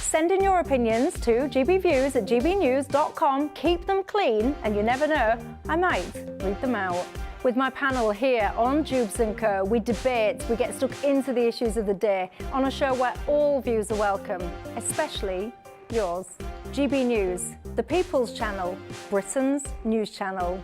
Send in your opinions to gbviews@gbnews.com. Keep them clean, and you never know, I might read them out. With my panel here on Jubes & Co, we debate, we get stuck into the issues of the day on a show where all views are welcome, especially yours. GB News, the People's Channel, Britain's news channel.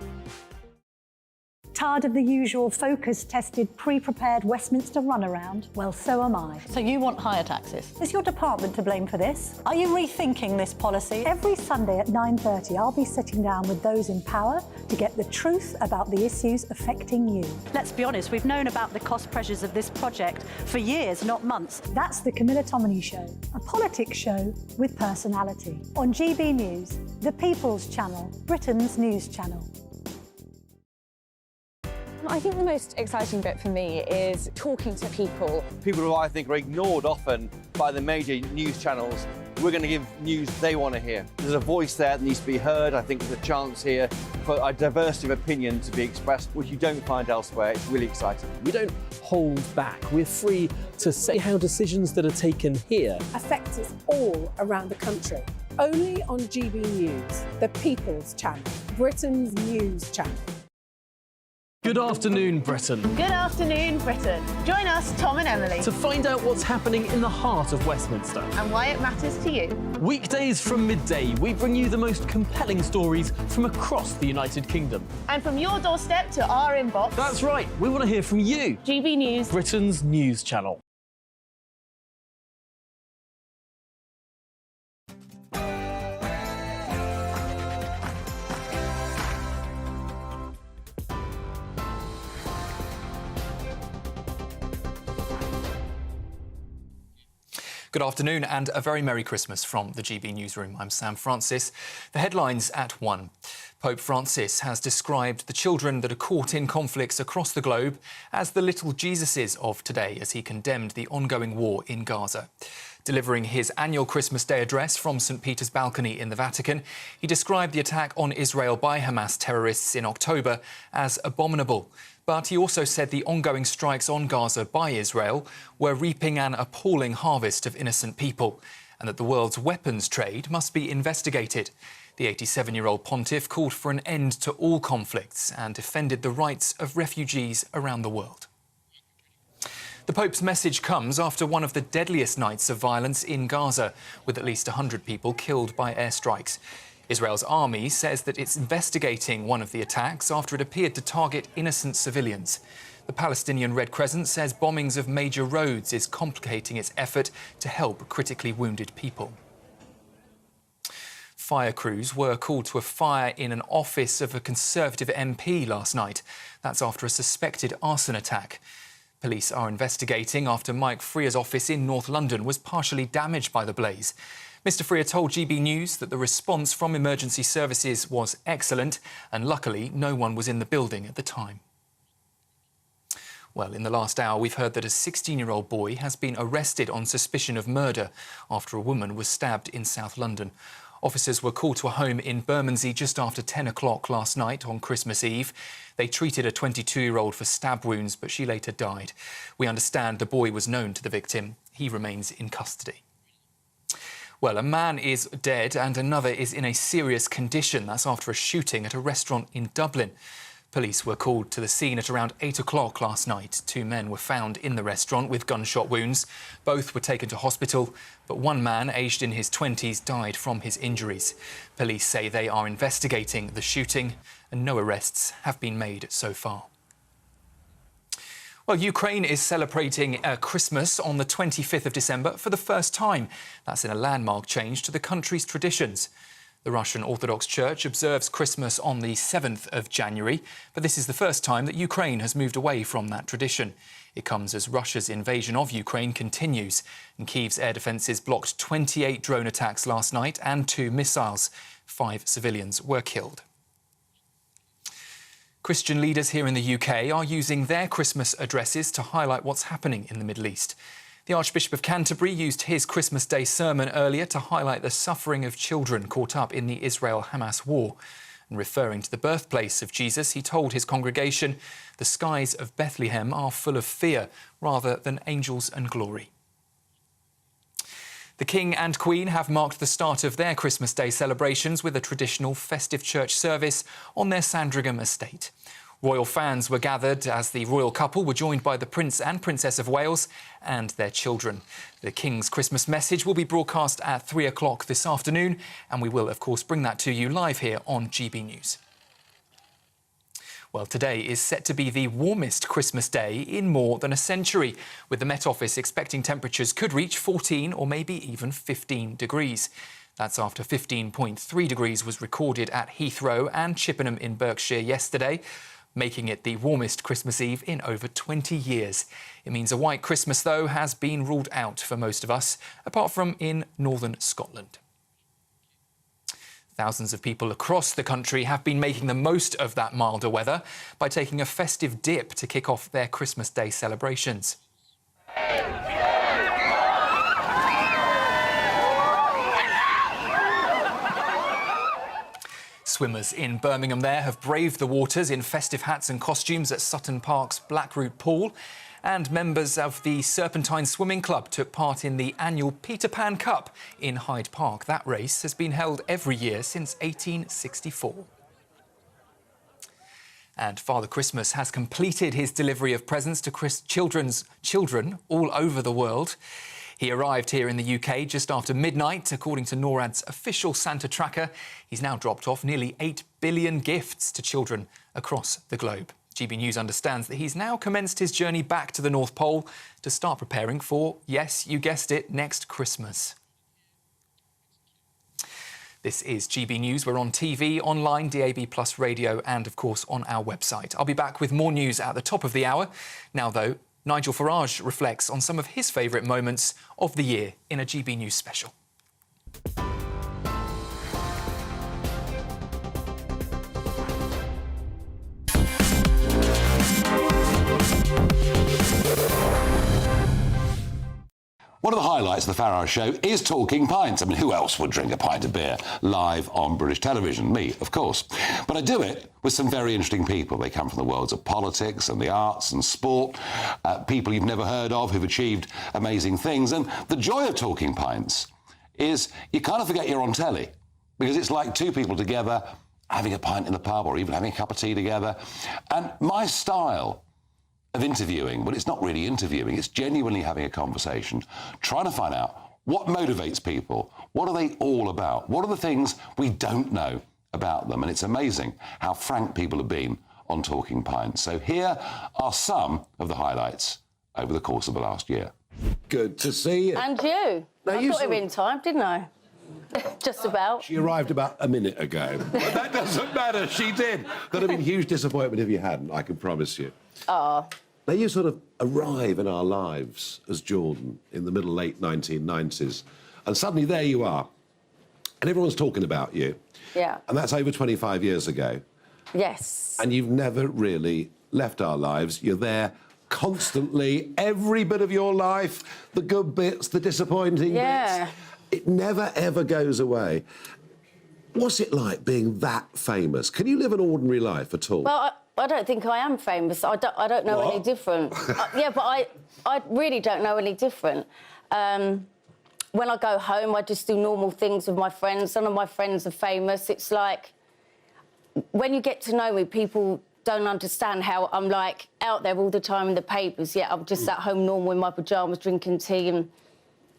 Tired of the usual focus-tested, pre-prepared Westminster runaround? Well, so am I. So you want higher taxes? Is your department to blame for this? Are you rethinking this policy? Every Sunday at 9:30, I'll be sitting down with those in power to get the truth about the issues affecting you. Let's be honest, we've known about the cost pressures of this project for years, not months. That's the Camilla Tominey Show, a politics show with personality. On GB News, the People's Channel, Britain's news channel. I think the most exciting bit for me is talking to people. People who I think are ignored often by the major news channels. We're going to give news they want to hear. There's a voice there that needs to be heard. I think there's a chance here for a diversity of opinion to be expressed, which you don't find elsewhere. It's really exciting. We don't hold back. We're free to say how decisions that are taken here affect us all around the country. Only on GB News, the People's Channel, Britain's news channel. Good afternoon, Britain. Good afternoon, Britain. Join us, Tom and Emily, To find out what's happening in the heart of Westminster. and why it matters to you. Weekdays from midday, we bring you the most compelling stories from across the United Kingdom. And from your doorstep to our inbox, That's right, we want to hear from you. GB News. Britain's news channel. Good afternoon and a very Merry Christmas from the GB Newsroom. I'm Sam Francis. The headlines at 1. Pope Francis has described the children that are caught in conflicts across the globe as the little Jesuses of today as he condemned the ongoing war in Gaza. Delivering his annual Christmas Day address from St. Peter's balcony in the Vatican, he described the attack on Israel by Hamas terrorists in October as abominable. But he also said the ongoing strikes on Gaza by Israel were reaping an appalling harvest of innocent people and that the world's weapons trade must be investigated. The 87-year-old pontiff called for an end to all conflicts and defended the rights of refugees around the world. The Pope's message comes after one of the deadliest nights of violence in Gaza, with at least 100 people killed by airstrikes. Israel's army says that it's investigating one of the attacks after it appeared to target innocent civilians. The Palestinian Red Crescent says bombings of major roads is complicating its effort to help critically wounded people. Fire crews were called to a fire in an office of a Conservative MP last night. That's after a suspected arson attack. Police are investigating after Mike Freer's office in North London was partially damaged by the blaze. Mr Freer told GB News that the response from emergency services was excellent and luckily no one was in the building at the time. Well, in the last hour, we've heard that a 16-year-old boy has been arrested on suspicion of murder after a woman was stabbed in South London. Officers were called to a home in Bermondsey just after 10 o'clock last night on Christmas Eve. They treated a 22-year-old for stab wounds, but she later died. We understand the boy was known to the victim. He remains in custody. Well, a man is dead and another is in a serious condition. That's after a shooting at a restaurant in Dublin. Police were called to the scene at around 8 o'clock last night. 2 men were found in the restaurant with gunshot wounds. Both were taken to hospital, but one man, aged in his 20s, died from his injuries. Police say they are investigating the shooting and no arrests have been made so far. Well, Ukraine is celebrating Christmas on the 25th of December for the first time. That's in a landmark change to the country's traditions. The Russian Orthodox Church observes Christmas on the 7th of January, but this is the first time that Ukraine has moved away from that tradition. It comes as Russia's invasion of Ukraine continues, and Kyiv's air defences blocked 28 drone attacks last night and 2 missiles. 5 civilians were killed. Christian leaders here in the UK are using their Christmas addresses to highlight what's happening in the Middle East. The Archbishop of Canterbury used his Christmas Day sermon earlier to highlight the suffering of children caught up in the Israel-Hamas war. And referring to the birthplace of Jesus, he told his congregation, "The skies of Bethlehem are full of fear rather than angels and glory." The King and Queen have marked the start of their Christmas Day celebrations with a traditional festive church service on their Sandringham estate. Royal fans were gathered as the royal couple were joined by the Prince and Princess of Wales and their children. The King's Christmas message will be broadcast at 3 o'clock this afternoon, and we will, of course, bring that to you live here on GB News. Well, today is set to be the warmest Christmas day in more than a century, with the Met Office expecting temperatures could reach 14 or maybe even 15 degrees. That's after 15.3 degrees was recorded at Heathrow and Chippenham in Berkshire yesterday, making it the warmest Christmas Eve in over 20 years. It means a white Christmas, though, has been ruled out for most of us, apart from in northern Scotland. Thousands of people across the country have been making the most of that milder weather by taking a festive dip to kick off their Christmas Day celebrations. Swimmers in Birmingham there have braved the waters in festive hats and costumes at Sutton Park's Blackroot Pool. And members of the Serpentine Swimming Club took part in the annual Peter Pan Cup in Hyde Park. That race has been held every year since 1864. And Father Christmas has completed his delivery of presents to children all over the world. He arrived here in the UK just after midnight, according to NORAD's official Santa tracker. He's now dropped off nearly 8 billion gifts to children across the globe. GB News understands that he's now commenced his journey back to the North Pole to start preparing for, yes, you guessed it, next Christmas. This is GB News. We're on TV, online, DAB+ radio and, of course, on our website. I'll be back with more news at the top of the hour. Now, though, Nigel Farage reflects on some of his favourite moments of the year in a GB News special. One of the highlights of the Farage show is talking pints. I mean, who else would drink a pint of beer live on British television? Me, of course. But I do it with some very interesting people. They come from the worlds of politics and the arts and sport, people you've never heard of who've achieved amazing things. And the joy of talking pints is you kind of forget you're on telly, because it's like two people together having a pint in the pub or even having a cup of tea together. And my style of interviewing, well, it's not really interviewing, it's genuinely having a conversation, trying to find out what motivates people, what are they all about, what are the things we don't know about them. And it's amazing how frank people have been on Talking Pints. So here are some of the highlights over the course of the last year. Good to see you. And you. Now, I you got here in time, didn't I? Just about. She arrived about a minute ago. But that doesn't matter, she did. That'd have been a huge disappointment if you hadn't, I can promise you. Oh. Now, you sort of arrive in our lives as Jordan in the middle, late 1990s, and suddenly there you are, and everyone's talking about you. Yeah. And that's over 25 years ago. Yes. And you've never really left our lives. You're there constantly, every bit of your life, the good bits, the disappointing bits. It never, ever goes away. What's it like being that famous? Can you live an ordinary life at all? Well, I don't think I am famous. I don't know any different. Yeah, but I really don't know any different. When I go home, I just do normal things with my friends. None of my friends are famous. It's like, when you get to know me, people don't understand how I'm, like, out there all the time in the papers, yet I'm just at home normal in my pyjamas, drinking tea and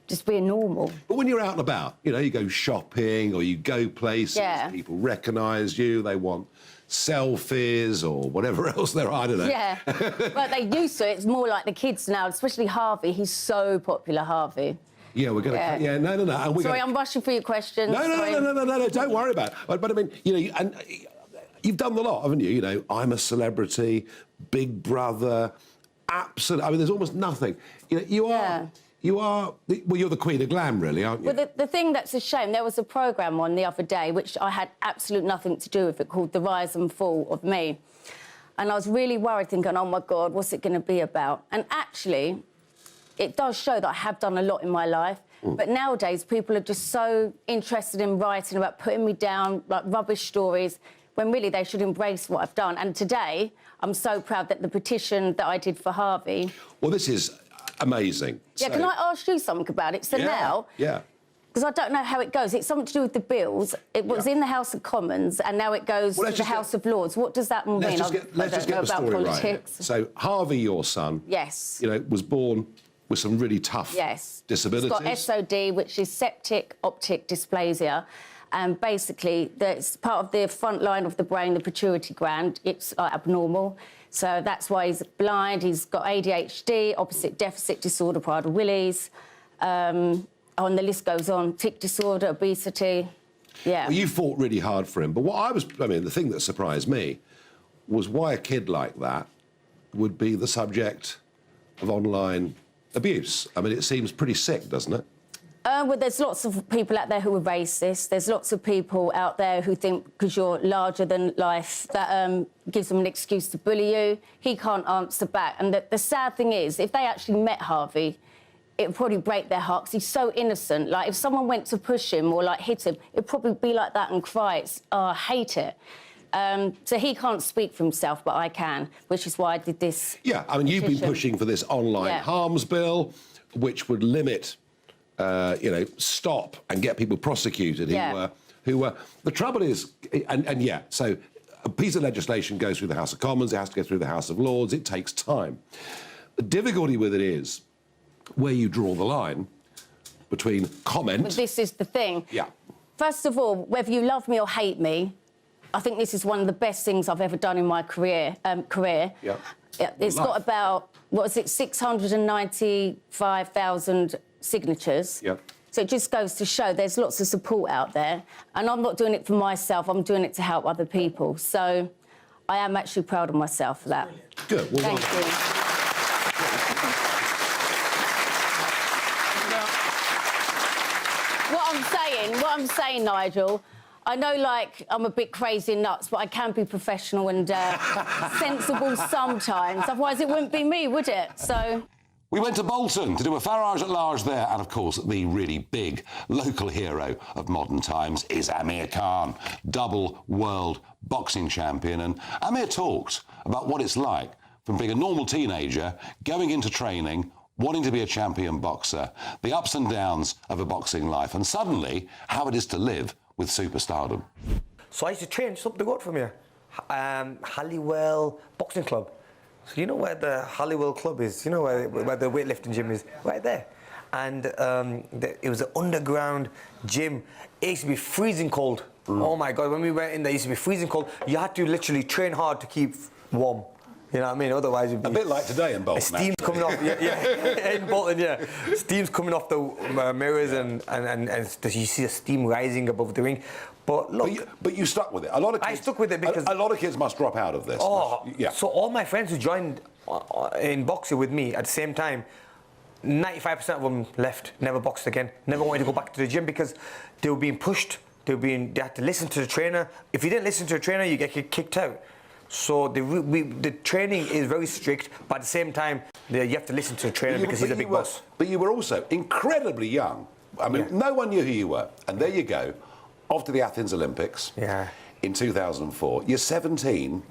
just being normal. But when you're out and about, you know, you go shopping or you go places, people recognise you, they want selfies or whatever else there are, I don't know. Yeah, but they used to. It's more like the kids now, especially Harvey. He's so popular, Harvey. Yeah, we're going to... Yeah, no. And we're Sorry, I'm rushing for your questions. No, don't worry about it. But I mean, you know, and you've done a lot, haven't you? You know, I'm a Celebrity, Big Brother, absolutely... I mean, there's almost nothing. You know, you are... Well, you're the queen of glam, really, aren't you? Well, the thing that's a shame, there was a programme on the other day which I had absolutely nothing to do with it, called The Rise and Fall of Me. And I was really worried, thinking, oh, my God, what's it going to be about? And actually, it does show that I have done a lot in my life. But nowadays, people are just so interested in writing about putting me down, like rubbish stories, when really they should embrace what I've done. And today, I'm so proud that the petition that I did for Harvey... Well, this is... amazing. Yeah, can I ask you something about it? So now, because I don't know how it goes. It's something to do with the bills. It was in the House of Commons, and now it goes to the House of Lords. What does that mean? Let's just get the story right. So Harvey, your son, yes, was born with some really tough disabilities. He's got SOD, which is septic optic dysplasia. And basically, it's part of the front line of the brain, the pituitary gland. It's abnormal. So that's why he's blind. He's got ADHD, opposite deficit disorder, Prader-Willis. And the list goes on. Tic disorder, obesity. Yeah. Well, you fought really hard for him. But the thing that surprised me was why a kid like that would be the subject of online abuse. I mean, it seems pretty sick, doesn't it? Well, there's lots of people out there who are racist. There's lots of people out there who think because you're larger than life, that gives them an excuse to bully you. He can't answer back. And the sad thing is, if they actually met Harvey, it would probably break their heart because he's so innocent. Like, if someone went to push him or, like, hit him, it'd probably be like that and cry. I hate it. So he can't speak for himself, but I can, which is why I did this. Yeah, I mean, you've been pushing for this online harms bill, which would limit... stop and get people prosecuted who were... The trouble is, so a piece of legislation goes through the House of Commons, it has to go through the House of Lords, it takes time. The difficulty with it is where you draw the line between comment... But this is the thing. Yeah. First of all, whether you love me or hate me, I think this is one of the best things I've ever done in my career. Yeah. It's got about, 695,000 signatures. Yep. So it just goes to show there's lots of support out there. And I'm not doing it for myself, I'm doing it to help other people. So I am actually proud of myself for that. Good. Well, thank you. What I'm saying, Nigel, I know, like, I'm a bit crazy and nuts, but I can be professional and sensible sometimes. Otherwise, it wouldn't be me, would it? So... We went to Bolton to do a Farage at large there, and of course the really big local hero of modern times is Amir Khan, double world boxing champion. And Amir talked about what it's like from being a normal teenager, going into training, wanting to be a champion boxer, the ups and downs of a boxing life, and suddenly how it is to live with superstardom. So I used to train just up the road from here, Halliwell Boxing Club. So you know where the Halliwell Club is? You know where the weightlifting gym is? Right there. And it was an underground gym. It used to be freezing cold. Oh my God, when we went in there, it used to be freezing cold. You had to literally train hard to keep warm. You know what I mean? Otherwise, it'd be... A bit like today in Bolton. Steam's coming off, in Bolton, Steam's coming off the mirrors and you see the steam rising above the ring. But look... But you stuck with it. I stuck with it because... A lot of kids must drop out of this. So all my friends who joined in boxing with me at the same time, 95% of them left, never boxed again, never wanted to go back to the gym because they were being pushed, they had to listen to the trainer. If you didn't listen to the trainer, you get kicked out. So the training is very strict, but at the same time, you have to listen to the trainer because he's a big boss. But you were also incredibly young. I mean, no one knew who you were. And there you go, off to the Athens Olympics in 2004. You're 17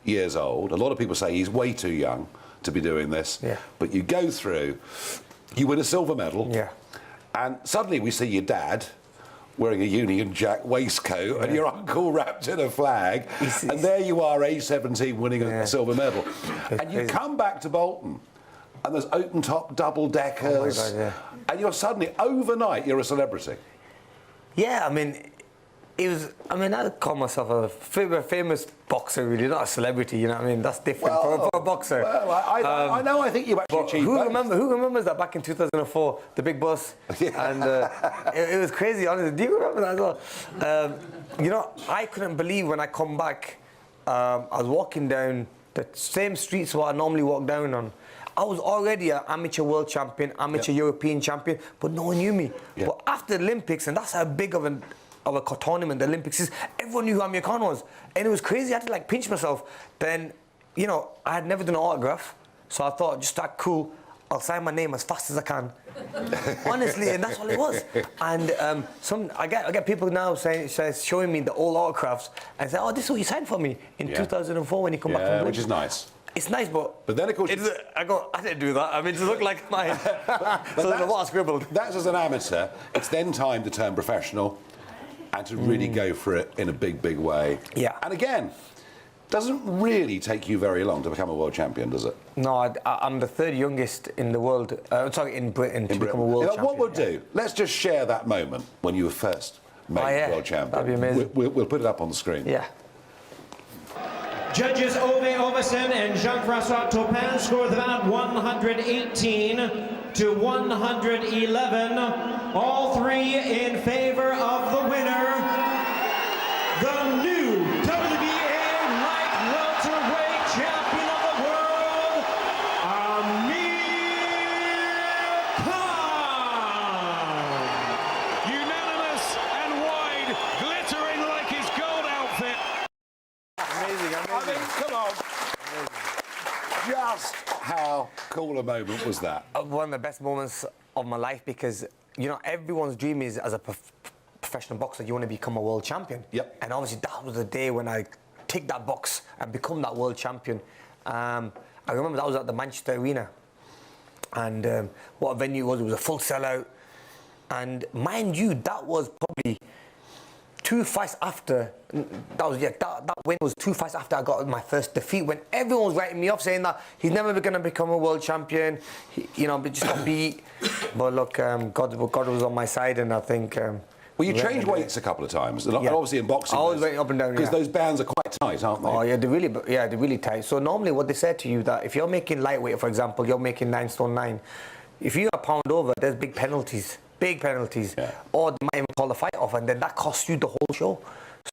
years old. A lot of people say he's way too young to be doing this. But you go through, you win a silver medal. And suddenly we see your dad wearing a Union Jack waistcoat and your uncle wrapped in a flag, and there you are, age 17, winning a silver medal. And you come back to Bolton, and there's open-top double-deckers, and you're suddenly, overnight, you're a celebrity. Yeah, I mean, I call myself a famous boxer, really, not a celebrity, you know what I mean? That's different for a boxer. Well, I know, I think you actually achieved who remembers that back in 2004, the big boss? And it was crazy, honestly. Do you remember that as well? You know, I couldn't believe when I come back, I was walking down the same streets what I normally walk down on. I was already an amateur world champion, amateur European champion, but no one knew me. But after the Olympics, and that's how big of a tournament the Olympics is, everyone knew who Amir Khan was. And it was crazy, I had to like pinch myself. Then, you know, I had never done an autograph, so I thought, just that cool, I'll sign my name as fast as I can. Honestly, and that's all it was. And I get people now showing me the old autographs and say, oh, this is what you signed for me in 2004 when you come back from which is nice. it's nice, but then of course I didn't do that. I mean, it looked like mine. So that's what I scribbled. That's as an amateur. It's then time to turn professional and to really go for it in a big, big way. Yeah. And again, doesn't really take you very long to become a world champion, does it? No, I'm the third youngest in the world. In Britain to become a world champion. What we'll do? Let's just share that moment when you were first made world champion. That'd be amazing. We'll put it up on the screen. Yeah. Judges Ove Ovesen and Jean-Francois Topin scored about 118 to 111. All three in favor of the winner, the new WBA light welterweight champion of the world, Amir Khan. Unanimous and wide, glittering like his gold outfit. Amazing. I mean, come on. Just how cool a moment was that? One of the best moments of my life, because, you know, everyone's dream is, as a professional boxer, you want to become a world champion. Yep. And obviously that was the day when I ticked that box and become that world champion. I remember that was at the Manchester Arena. And what a venue it was a full sellout. And mind you, that was probably 2 fights after, that win was 2 fights after I got my first defeat, when everyone was writing me off saying that he's never going to become a world champion, but just got beat. But look, God was on my side, and I think... well, you changed weights a couple of times, and obviously in boxing. I always went up and down, because those bands are quite tight, aren't they? Oh, yeah, they're really tight. So normally what they said to you, that if you're making lightweight, for example, you're making 9 stone 9, if you're a pound over, there's big penalties. Or they might even call the fight off, and then that costs you the whole show.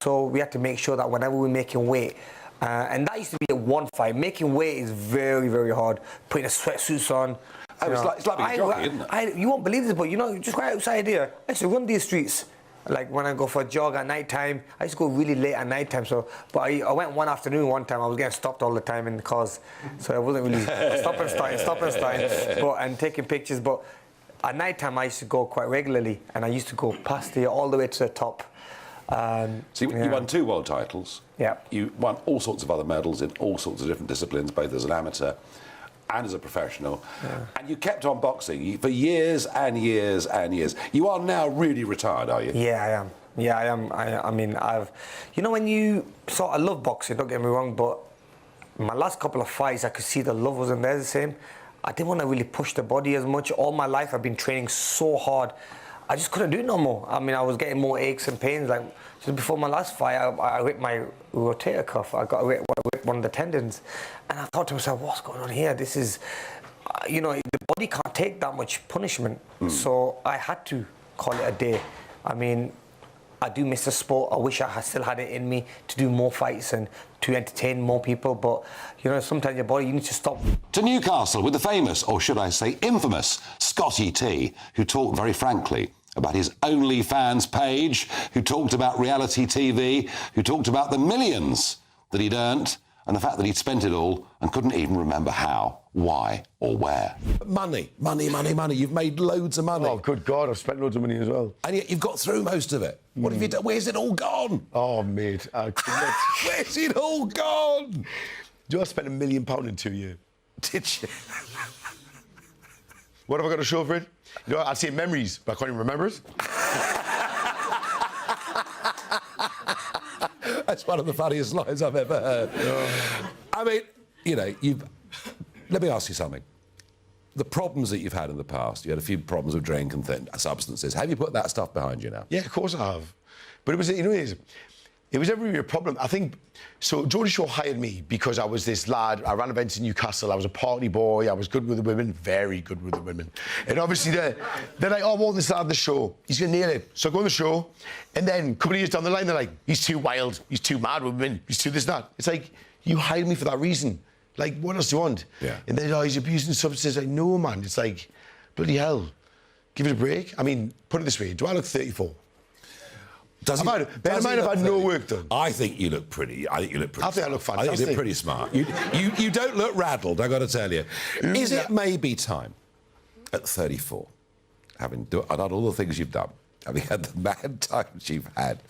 So we had to make sure that whenever we're making weight, and that used to be a one fight. Making weight is very, very hard. Putting a sweatsuits on. It's like being a jockey, isn't it? You won't believe this, but just right outside here, I used to run these streets. Like when I go for a jog at night time, I used to go really late at night time. But I went one afternoon one time. I was getting stopped all the time in the cars, so I wasn't really stop and starting, and taking pictures. But at night time, I used to go quite regularly, and I used to go past here all the way to the top. So you won 2 world titles. Yeah. You won all sorts of other medals in all sorts of different disciplines, both as an amateur and as a professional. Yeah. And you kept on boxing for years and years and years. You are now really retired, are you? Yeah, I am. Yeah, I am. I mean, when you I love boxing, don't get me wrong, but my last couple of fights, I could see the love wasn't there the same. I didn't want to really push the body as much. All my life, I've been training so hard. I just couldn't do it no more. I mean, I was getting more aches and pains. Like, just before my last fight, I ripped my rotator cuff. I ripped one of the tendons. And I thought to myself, what's going on here? This is, the body can't take that much punishment. So I had to call it a day. I mean, I do miss the sport. I wish I still had it in me to do more fights and to entertain more people. But, sometimes your body, you need to stop. To Newcastle with the famous, or should I say infamous, Scotty T, who talked very frankly about his OnlyFans page, who talked about reality TV, who talked about the millions that he'd earned and the fact that he'd spent it all and couldn't even remember how, why or where. Money. You've made loads of money. Oh, good God, I've spent loads of money as well. And yet you've got through most of it. What have you done? Where's it all gone? Oh, mate. Where's it all gone? Do you know I spent £1 million in 2 years? Did you? What have I got to show for it? I'd say memories, but I can't even remember it. That's one of the funniest lines I've ever heard. I mean, let me ask you something. The problems that you've had in the past, you had a few problems with drink and substances. Have you put that stuff behind you now? Yeah, of course I have. But it was, it was never really a problem. I think, so Geordie Shore hired me because I was this lad, I ran events in Newcastle, I was a party boy, I was good with the women, very good with the women. And obviously they're like, oh, I want this lad on the show, he's going to nail it. So I go on the show, and then a couple of years down the line, they're like, he's too wild, he's too mad with women, he's too this and that. It's like, you hired me for that reason. Like, what else do you want? Yeah. And then, he's abusing substances. Like, no, man, it's like, bloody hell, give it a break. I mean, put it this way, do I look 34? Bear in mind, I've had no work done. I think you look pretty. I think I think I look fantastic. I think you look pretty smart. You don't look rattled, I've got to tell you. Is it maybe time, at 34, having done all the things you've done, having had the mad times you've had,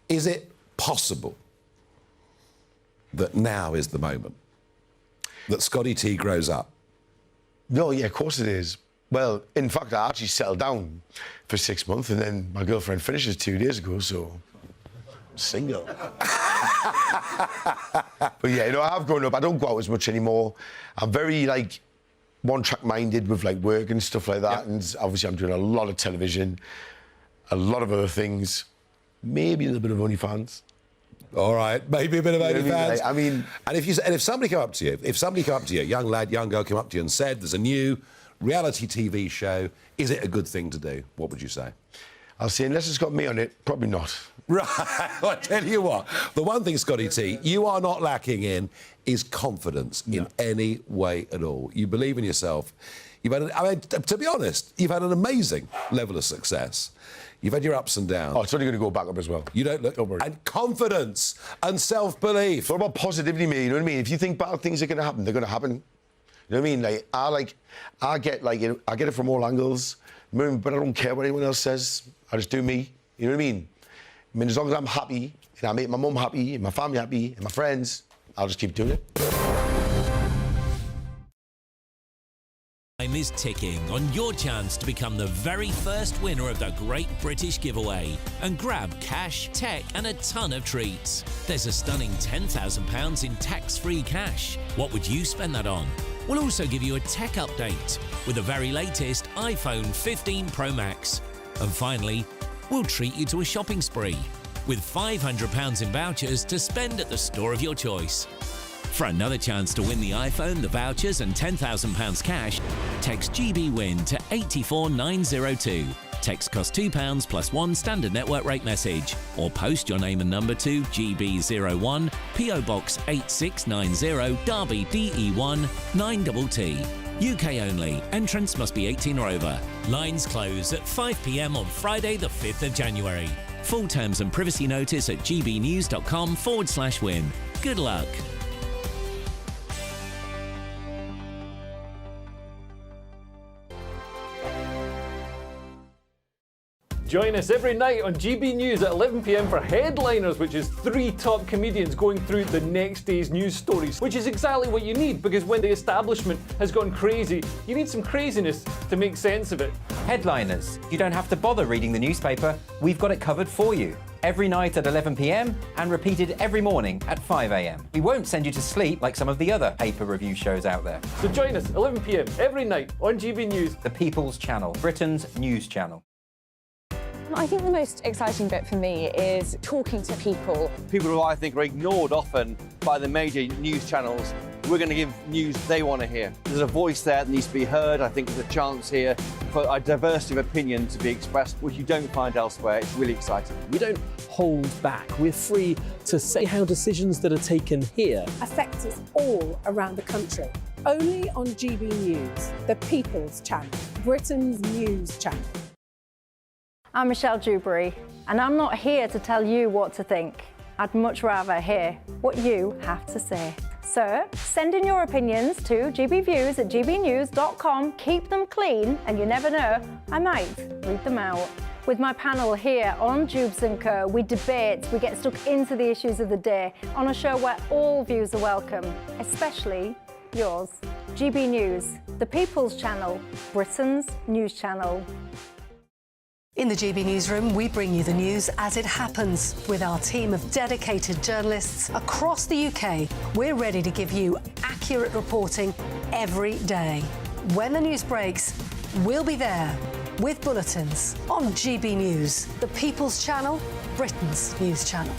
is it possible that now is the moment that Scotty T grows up? No, yeah, of course it is. Well, in fact, I actually settled down for 6 months, and then my girlfriend finishes 2 days ago, so I'm single. But yeah, you know, I have grown up. I don't go out as much anymore. I'm very, like, one-track minded with, like, work and stuff like that. And obviously I'm doing a lot of television, a lot of other things, maybe a little bit of OnlyFans. All right, maybe a bit of OnlyFans. I mean, and if somebody come up to you, young lad, young girl, came up to you and said, "There's a new reality TV show. Is it a good thing to do?" What would you say? I'll say, unless it's got me on it, probably not. Right. I tell you what, the one thing, Scotty T, you are not lacking in is confidence in any way at all. You believe in yourself. You've had, I mean, to be honest, you've had an amazing level of success. You've had your ups and downs. Oh, it's only going to go back up as well. You don't look... Don't worry. And confidence and self-belief. What about positivity, mate? You know what I mean? If you think bad things are going to happen, they're going to happen. You know what I mean? I get it from all angles, but I don't care what anyone else says. I just do me. You know what I mean? I mean, as long as I'm happy, and I make my mum happy, and my family happy, and my friends, I'll just keep doing it. Time is ticking on your chance to become the very first winner of the Great British Giveaway and grab cash, tech and a ton of treats. There's a stunning £10,000 in tax-free cash. What would you spend that on? We'll also give you a tech update with the very latest iPhone 15 Pro Max. And finally, we'll treat you to a shopping spree with £500 in vouchers to spend at the store of your choice. For another chance to win the iPhone, the vouchers and £10,000 cash, text GBWIN to 84902. Text costs £2 plus one standard network rate message. Or post your name and number to GB01, PO Box 8690, Derby DE1 9TT. UK only. Entrance must be 18 or over. Lines close at 5 p.m. on Friday the 5th of January. Full terms and privacy notice at gbnews.com/win. Good luck. Join us every night on GB News at 11 p.m. for Headliners, which is 3 top comedians going through the next day's news stories, which is exactly what you need, because when the establishment has gone crazy, you need some craziness to make sense of it. Headliners. You don't have to bother reading the newspaper. We've got it covered for you. Every night at 11 p.m. and repeated every morning at 5 a.m. We won't send you to sleep like some of the other paper review shows out there. So join us 11 p.m. every night on GB News. The People's Channel, Britain's news channel. I think the most exciting bit for me is talking to people. People who I think are ignored often by the major news channels. We're going to give news they want to hear. There's a voice there that needs to be heard. I think there's a chance here for a diversity of opinion to be expressed, which you don't find elsewhere. It's really exciting. We don't hold back. We're free to say how decisions that are taken here affect us all around the country. Only on GB News, the People's Channel, Britain's news channel. I'm Michelle Dewberry, and I'm not here to tell you what to think. I'd much rather hear what you have to say. So send in your opinions to gbviews@gbnews.com. Keep them clean, and you never know, I might read them out. With my panel here on Jubes & Co, we debate, we get stuck into the issues of the day on a show where all views are welcome, especially yours. GB News, the People's Channel, Britain's news channel. In the GB Newsroom, we bring you the news as it happens. With our team of dedicated journalists across the UK, we're ready to give you accurate reporting every day. When the news breaks, we'll be there with bulletins on GB News, the People's Channel, Britain's news channel.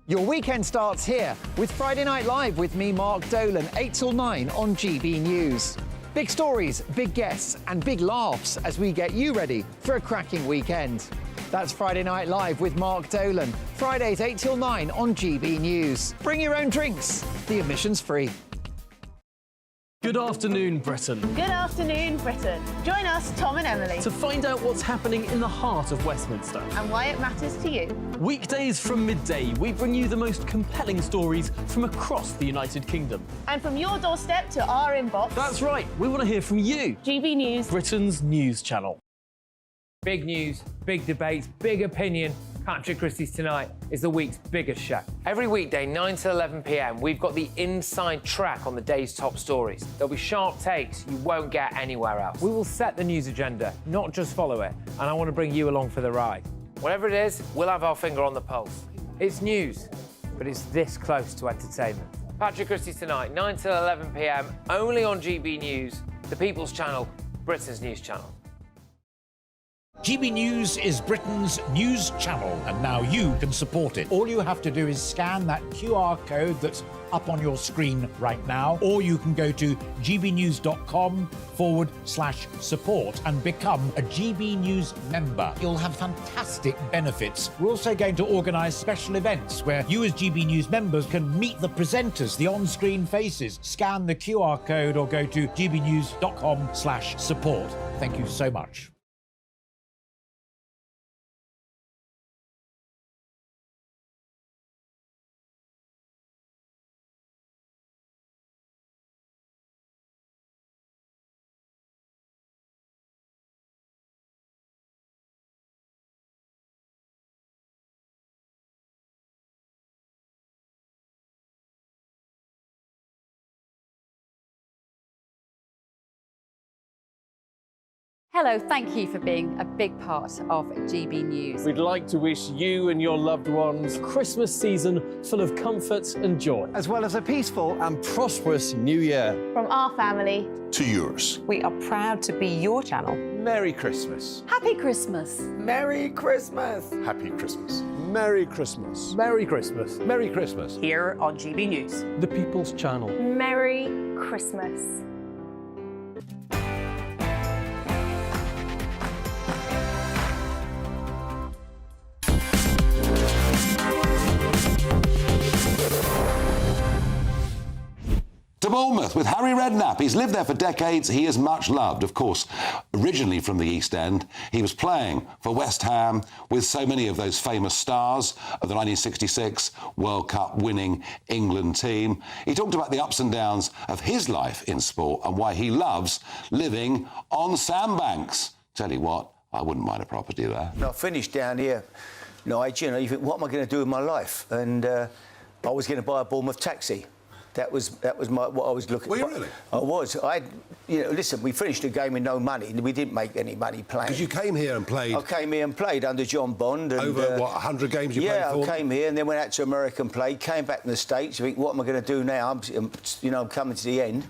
Your weekend starts here with Friday Night Live with me, Mark Dolan, 8 till 9 on GB News. Big stories, big guests and big laughs as we get you ready for a cracking weekend. That's Friday Night Live with Mark Dolan, Fridays 8 till 9 on GB News. Bring your own drinks, the admission's free. Good afternoon, Britain. Good afternoon, Britain. Join us, Tom and Emily, To find out what's happening in the heart of Westminster. and why it matters to you. Weekdays from midday, we bring you the most compelling stories from across the United Kingdom. And from your doorstep to our inbox. That's right, we want to hear from you. GB News, Britain's news channel. Big news, big debates, big opinion, Patrick Christie's Tonight is the week's biggest show. Every weekday, 9 to 11 p.m, we've got the inside track on the day's top stories. There'll be sharp takes you won't get anywhere else. We will set the news agenda, not just follow it, and I want to bring you along for the ride. Whatever it is, we'll have our finger on the pulse. It's news, but it's this close to entertainment. Patrick Christie's Tonight, 9 to 11 p.m, only on GB News, the People's Channel, Britain's news channel. GB News is Britain's news channel, and now you can support it. All you have to do is scan that QR code that's up on your screen right now, or you can go to gbnews.com/support and become a GB News member. You'll have fantastic benefits. We're also going to organise special events where you as GB News members can meet the presenters, the on-screen faces. Scan the QR code or go to gbnews.com/support. Thank you so much. Hello, thank you for being a big part of GB News. We'd like to wish you and your loved ones a Christmas season full of comfort and joy, as well as a peaceful and prosperous new year. From our family to yours. We are proud to be your channel. Merry Christmas. Happy Christmas. Merry Christmas. Happy Christmas. Merry Christmas. Merry Christmas. Merry Christmas. Here on GB News, the People's Channel. Merry Christmas. To Bournemouth with Harry Redknapp. He's lived there for decades. He is much loved, of course. Originally from the East End, he was playing for West Ham with so many of those famous stars of the 1966 World Cup winning England team. He talked about the ups and downs of his life in sport and why he loves living on sandbanks. Tell you what, I wouldn't mind a property there. I finished down here, Nigel, you think, what am I going to do with my life? And I was going to buy a Bournemouth taxi. That was what I was looking for. Were you really? I was. Listen, we finished the game with no money. We didn't make any money playing. Because you came here and played. I came here and played under John Bond. And, over, 100 games you played for? Yeah, I came here and then went out to America and played. Came back in the States. You think, what am I going to do now? I'm coming to the end.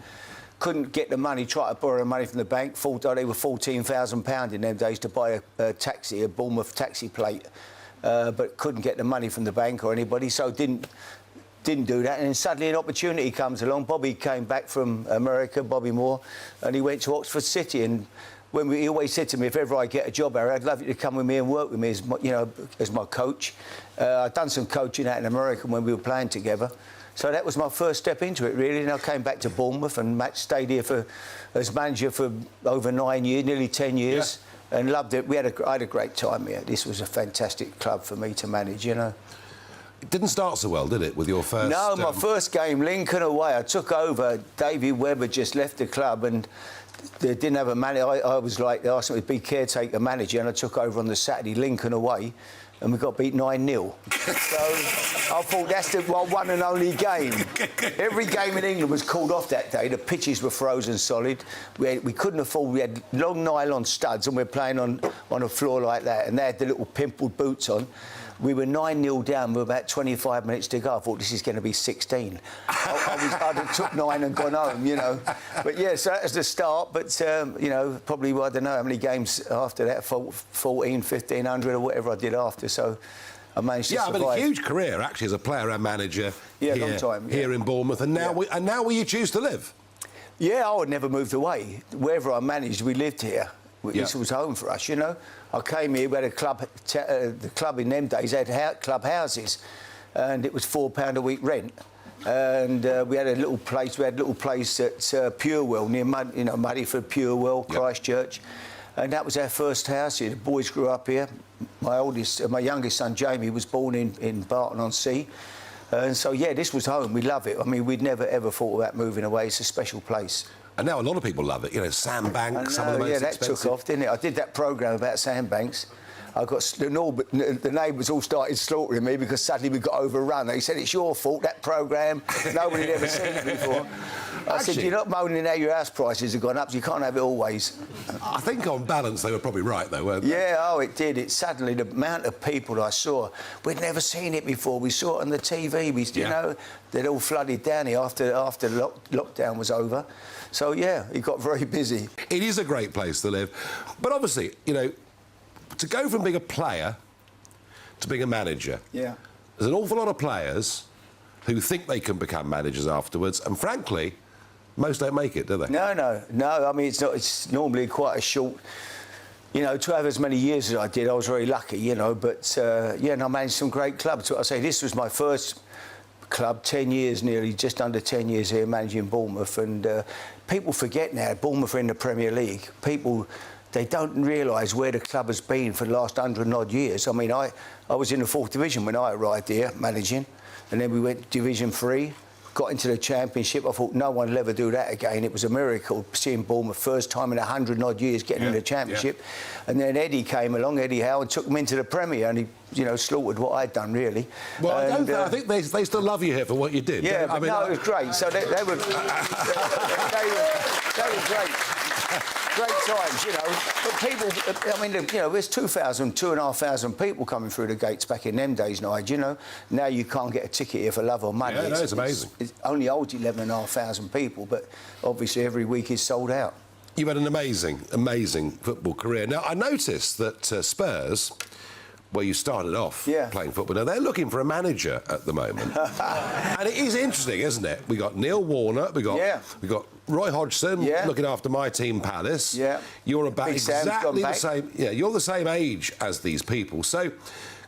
Couldn't get the money, tried to borrow the money from the bank. They were £14,000 in them days to buy a taxi, a Bournemouth taxi plate. But couldn't get the money from the bank or anybody, so didn't do that, and then suddenly an opportunity comes along. Bobby came back from America, Bobby Moore, and he went to Oxford City. And he always said to me, if ever I get a job, Harry, I'd love you to come with me and work with me as my coach. I'd done some coaching out in America when we were playing together. So that was my first step into it, really. And I came back to Bournemouth and stayed here as manager for over 9 years, nearly 10 years, and loved it. I had a great time here. This was a fantastic club for me to manage, It didn't start so well, did it, with your first... No, my first game, Lincoln away. I took over. David Webber just left the club and they didn't have a manager. I was like, they asked me to be caretaker manager, and I took over on the Saturday, Lincoln away, and we got beat 9-0. So I thought that's the one and only game. Every game in England was called off that day. The pitches were frozen solid. We couldn't afford... We had long nylon studs, and we were playing on a floor like that, and they had the little pimpled boots on. We were 9-0 down with about 25 minutes to go. I thought, this is going to be 16. I'd have took 9 and gone home, But, yeah, so that was the start. But, probably, I don't know how many games after that, 14, 1,500 or whatever I did after. So I managed to survive. Yeah, but a huge career, actually, as a player and manager long time, here in Bournemouth. And now, where you choose to live? Yeah, I would never moved away. Wherever I managed, we lived here. This was home for us, I came here, we had a club, the club in them days had club houses, and it was £4 a week rent. And we had a little place, at Purewell, near Muddyford, Purewell, Christchurch. And that was our first house here. The boys grew up here. My youngest son, Jamie, was born in Barton-on-Sea. And so, yeah, this was home. We love it. I mean, we'd never, ever thought about moving away. It's a special place. And now a lot of people love it. Sandbanks, some of the most expensive. That took off, didn't it? I did that programme about sandbanks. I got the neighbours all started slaughtering me because suddenly we got overrun. They said, it's your fault, that programme. Nobody had ever seen it before. I said, you're not moaning how your house prices have gone up, so you can't have it always. I think on balance they were probably right, though, weren't they? Yeah, oh, it did. It suddenly, the amount of people I saw, we'd never seen it before. We saw it on the TV. You know, they'd all flooded down here after lockdown was over. So, yeah, it got very busy. It is a great place to live. But obviously, you know, to go from being a player to being a manager, yeah, there's an awful lot of players who think they can become managers afterwards, and frankly, most don't make it, do they? No. I mean, it's normally quite a short. You know, to have as many years as I did, I was very lucky. You know, but yeah, and I managed some great clubs. So I say this was my first club, 10 years nearly, just under 10 years here managing Bournemouth, and people forget now Bournemouth are in the Premier League. People, they don't realise where the club has been for the last 100 and odd years. I mean, I was in the 4th Division when I arrived here managing, and then we went to Division 3. Got into the Championship. I thought no one will ever do that again. It was a miracle seeing Bournemouth first time in 100 and odd years getting in the Championship. Yeah. And then Eddie came along, Eddie Howe, and took them into the Premier, and he, you know, slaughtered what I'd done really. Well, and, I think they still love you here for what you did. Yeah, but no, it was great. So they were great. Great times, you know. But people, I mean, you know, there's 2,500 people coming through the gates back in them days, Nigel, you know. Now you can't get a ticket here for love or money. Yeah, no, it's amazing. It only holds 11,500 people, but obviously every week is sold out. You've had an amazing football career. Now, I noticed that Spurs, where you started off playing football, now they're looking for a manager at the moment. And it is interesting, isn't it? We got Neil Warner, we got Roy Hodgson looking after my team Palace. Yeah. You're about exactly the same. Yeah, you're the same age as these people. So,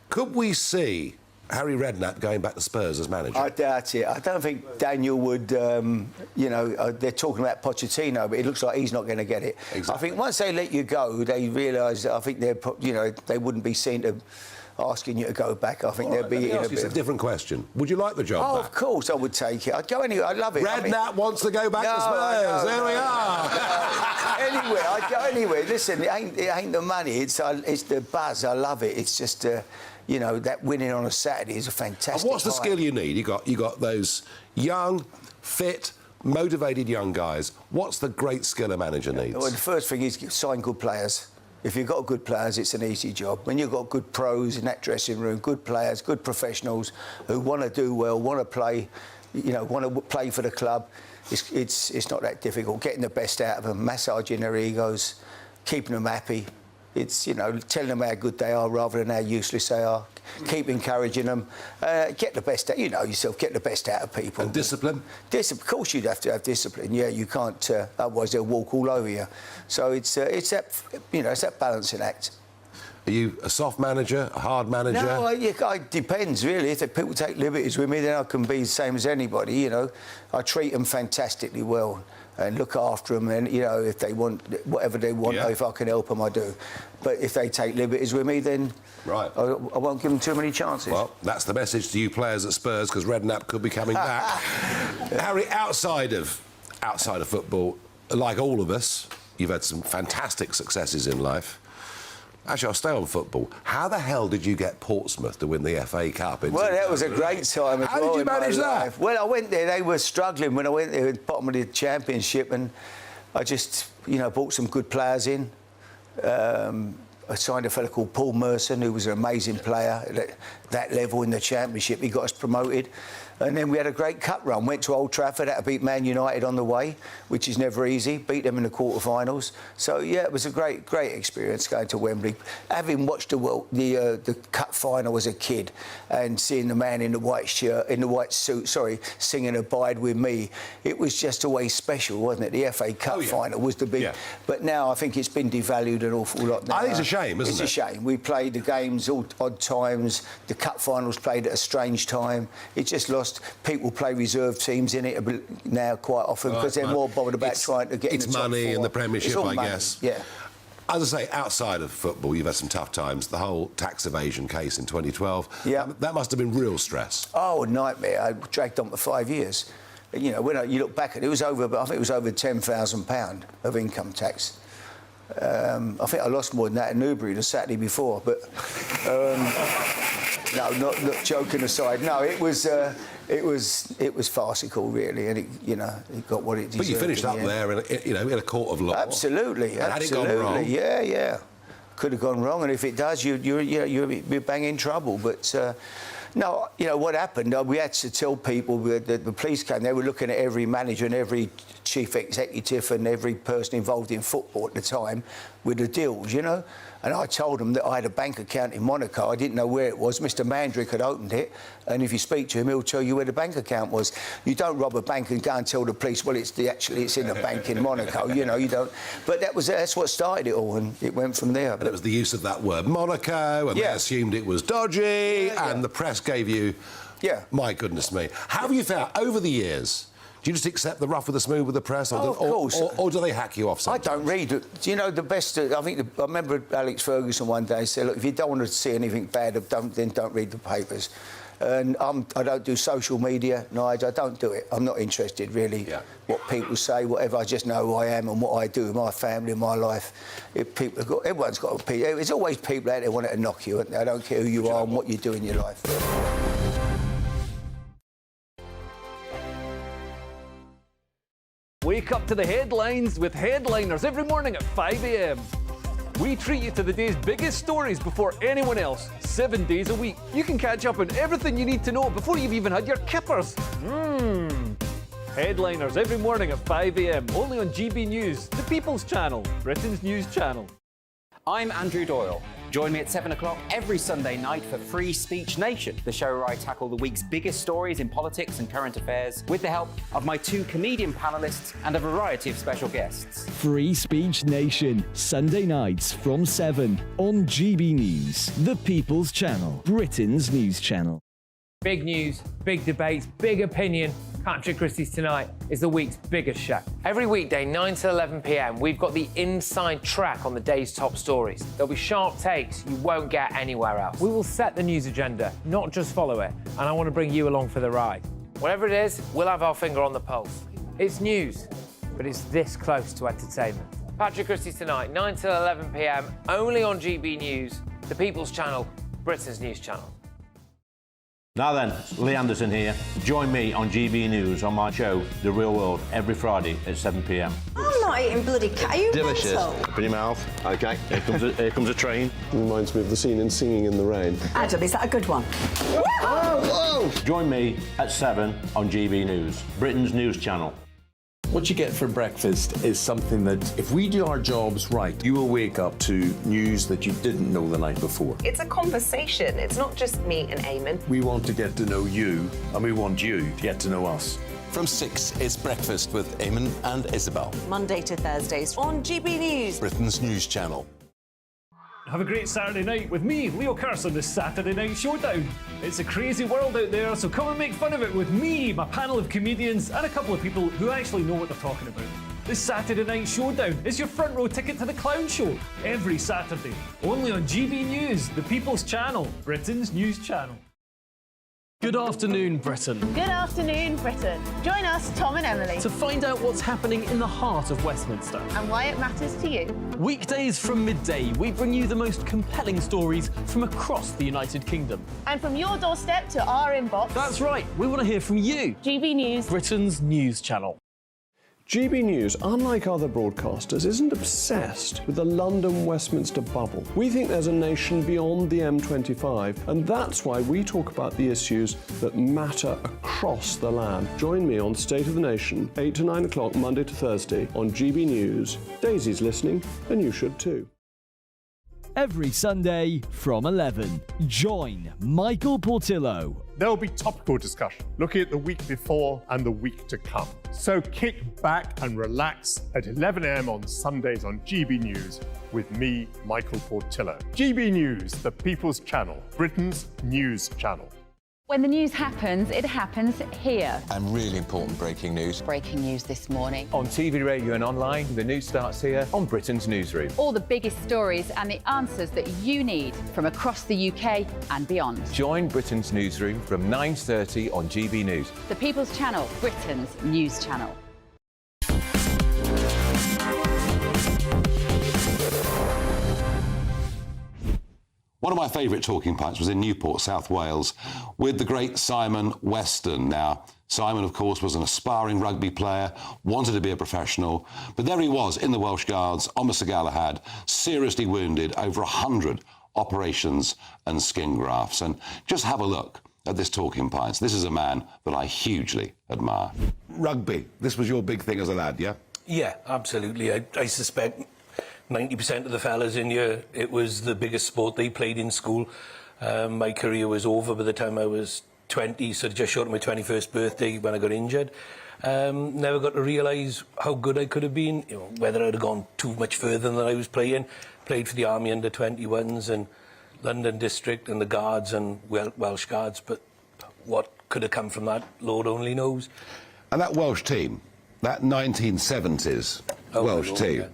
could we see Harry Redknapp going back to Spurs as manager? I doubt it. I don't think Daniel would, you know, they're talking about Pochettino, but it looks like he's not going to get it. Exactly. I think once they let you go, they realise, I think they're, you know, they wouldn't be seen to asking you to go back. I think they'd be in a bit. It's a different question. Would you like the job back? Of course I would take it. I'd go anyway. I love it. Redknapp wants to go back to Spurs. There we are. Anyway, I'd go anywhere. Listen, it ain't the money. It's the buzz. I love it. It's just... you know, that winning on a Saturday is a fantastic. And what's the skill you need? You got those young, fit, motivated young guys. What's the great skill a manager needs? Well, the first thing is sign good players. If you've got good players, it's an easy job. When you've got good pros in that dressing room, good players, good professionals who want to do well, want to play, you know, want to play for the club, it's not that difficult. Getting the best out of them, massaging their egos, keeping them happy. It's, you know, telling them how good they are rather than how useless they are. Keep encouraging them. Get the best out, you know yourself, get the best out of people. And discipline? Of course you'd have to have discipline. Yeah, you can't, otherwise they'll walk all over you. So it's that, you know, it's that balancing act. Are you a soft manager, a hard manager? No, it depends, really. If people take liberties with me, then I can be the same as anybody, you know. I treat them fantastically well and look after them, and, you know, if they want whatever they want, if I can help them, I do. But if they take liberties with me, then I won't give them too many chances. Well, that's the message to you players at Spurs, because Redknapp could be coming back. Harry, outside of football, like all of us, you've had some fantastic successes in life. Actually, I'll stay on football. How the hell did you get Portsmouth to win the FA Cup? Well, that was a great time as well. How did you manage that? Well, I went there. They were struggling when I went there at the bottom of the Championship, and I just, you know, brought some good players in. I signed a fella called Paul Merson, who was an amazing player at that level in the Championship. He got us promoted. And then we had a great cup run. Went to Old Trafford, had to beat Man United on the way, which is never easy. Beat them in the quarterfinals. So yeah, it was a great experience going to Wembley. Having watched the cup final as a kid and seeing the man in the white shirt, in the white suit, singing "Abide with Me," it was just always special, wasn't it? The FA Cup final was the big. Yeah. But now I think it's been devalued an awful lot. Now. I think it's a shame, isn't it? It's a shame. We played the games all odd times. The cup finals played at a strange time. It just lost. People play reserve teams in it now quite often because they're more bothered about trying to get in the top four. It's money and the Premiership, I guess. Yeah. As I say, outside of football, you've had some tough times. The whole tax evasion case in 2012. Yeah. That must have been real stress. Oh, a nightmare. I dragged on for 5 years. You know, when you look back at it, it was over, I think it was over £10,000 of income tax. I think I lost more than that in Newbury the Saturday before, but no, not joking aside. No, it was farcical, really, and it got what it deserved. But you finished up there, in a court of law. Absolutely, and absolutely. Had it gone wrong? Yeah. Could have gone wrong, and if it does, you're bang in trouble. But no, what happened? We had to tell people that the police came. They were looking at every manager and every chief executive and every person involved in football at the time with the deals, And I told them that I had a bank account in Monaco. I didn't know where it was. Mr. Mandrick had opened it, and if you speak to him, he'll tell you where the bank account was. You don't rob a bank and go and tell the police, well, it's in the bank in Monaco. You don't. But that's what started it all, and it went from there. And it was the use of that word Monaco, and they assumed it was dodgy, and the press gave you. Yeah. My goodness me. How have you found over the years? Do you just accept the rough with the smooth with the press, or, of course. Or do they hack you off sometimes? I don't read it. The best? I remember Alex Ferguson one day said, "Look, if you don't want to see anything bad, then don't read the papers." And I don't do social media, Nigel. I don't do it. I'm not interested, really, what people say, whatever. I just know who I am and what I do with my family and my life. Everyone's got a people. There's always people out there wanting to knock you. I don't care who you are and what you do in your life. Wake up to the headlines with Headliners every morning at 5 a.m. We treat you to the day's biggest stories before anyone else, 7 days a week. You can catch up on everything you need to know before you've even had your kippers. Headliners every morning at 5 a.m. only on GB News, the People's Channel, Britain's news channel. I'm Andrew Doyle. Join me at 7 o'clock every Sunday night for Free Speech Nation, the show where I tackle the week's biggest stories in politics and current affairs with the help of my 2 comedian panellists and a variety of special guests. Free Speech Nation, Sunday nights from 7 on GB News, the People's Channel, Britain's news channel. Big news, big debates, big opinion. Patrick Christie's Tonight is the week's biggest show. Every weekday, 9 to 11 p.m, we've got the inside track on the day's top stories. There'll be sharp takes you won't get anywhere else. We will set the news agenda, not just follow it, and I want to bring you along for the ride. Whatever it is, we'll have our finger on the pulse. It's news, but it's this close to entertainment. Patrick Christie's Tonight, 9 to 11 p.m, only on GB News, the People's Channel, Britain's news channel. Now then, Lee Anderson here. Join me on GB News on my show, The Real World, every Friday at 7 p.m. I'm not eating bloody cat. Are you Delicious. mental? Open your mouth. OK, here comes a train. Reminds me of the scene in Singing in the Rain. Adam, is that a good one? Whoa! Join me at 7 on GB News, Britain's news channel. What you get for breakfast is something that, if we do our jobs right, you will wake up to news that you didn't know the night before. It's a conversation. It's not just me and Eamon. We want to get to know you, and we want you to get to know us. From 6, it's Breakfast with Eamon and Isabel. Monday to Thursdays on GB News, Britain's news channel. Have a great Saturday night with me, Leo Curse, on the Saturday Night Showdown. It's a crazy world out there, so come and make fun of it with me, my panel of comedians, and a couple of people who actually know what they're talking about. This Saturday Night Showdown is your front row ticket to the clown show, every Saturday, only on GB News, the People's Channel, Britain's news channel. Good afternoon, Britain. Good afternoon, Britain. Join us, Tom and Emily, To find out what's happening in the heart of Westminster. and why it matters to you. Weekdays from midday, we bring you the most compelling stories from across the United Kingdom. And from your doorstep to our inbox. That's right, we want to hear from you. GB News, Britain's news channel. GB News, unlike other broadcasters, isn't obsessed with the London-Westminster bubble. We think there's a nation beyond the M25, and that's why we talk about the issues that matter across the land. Join me on State of the Nation, 8 to 9 o'clock, Monday to Thursday, on GB News. Daisy's listening, and you should too. Every Sunday from 11, join Michael Portillo. There'll be topical discussion, looking at the week before and the week to come. So kick back and relax at 11 a.m. on Sundays on GB News with me, Michael Portillo. GB News, the People's Channel, Britain's news channel. When the news happens, it happens here. And really important breaking news. Breaking news this morning. On TV, radio and online, the news starts here on Britain's newsroom. All the biggest stories and the answers that you need from across the UK and beyond. Join Britain's newsroom from 9:30 on GB News. The People's Channel, Britain's news channel. One of my favourite talking pints was in Newport, South Wales, with the great Simon Weston. Now, Simon, of course, was an aspiring rugby player, wanted to be a professional, but there he was in the Welsh Guards on the Sir Galahad, seriously wounded, over 100 operations and skin grafts. And just have a look at this talking pints. This is a man that I hugely admire. Rugby, this was your big thing as a lad, yeah? Yeah, absolutely. I suspect 90% of the fellas in here, it was the biggest sport they played in school. My career was over by the time I was 20, so just short of my 21st birthday when I got injured. Never got to realise how good I could have been, you know, whether I'd have gone too much further than I was playing. Played for the Army under-21s and London District and the Guards and Welsh Guards, but what could have come from that, Lord only knows. And that Welsh team, that 1970s Welsh team, yeah.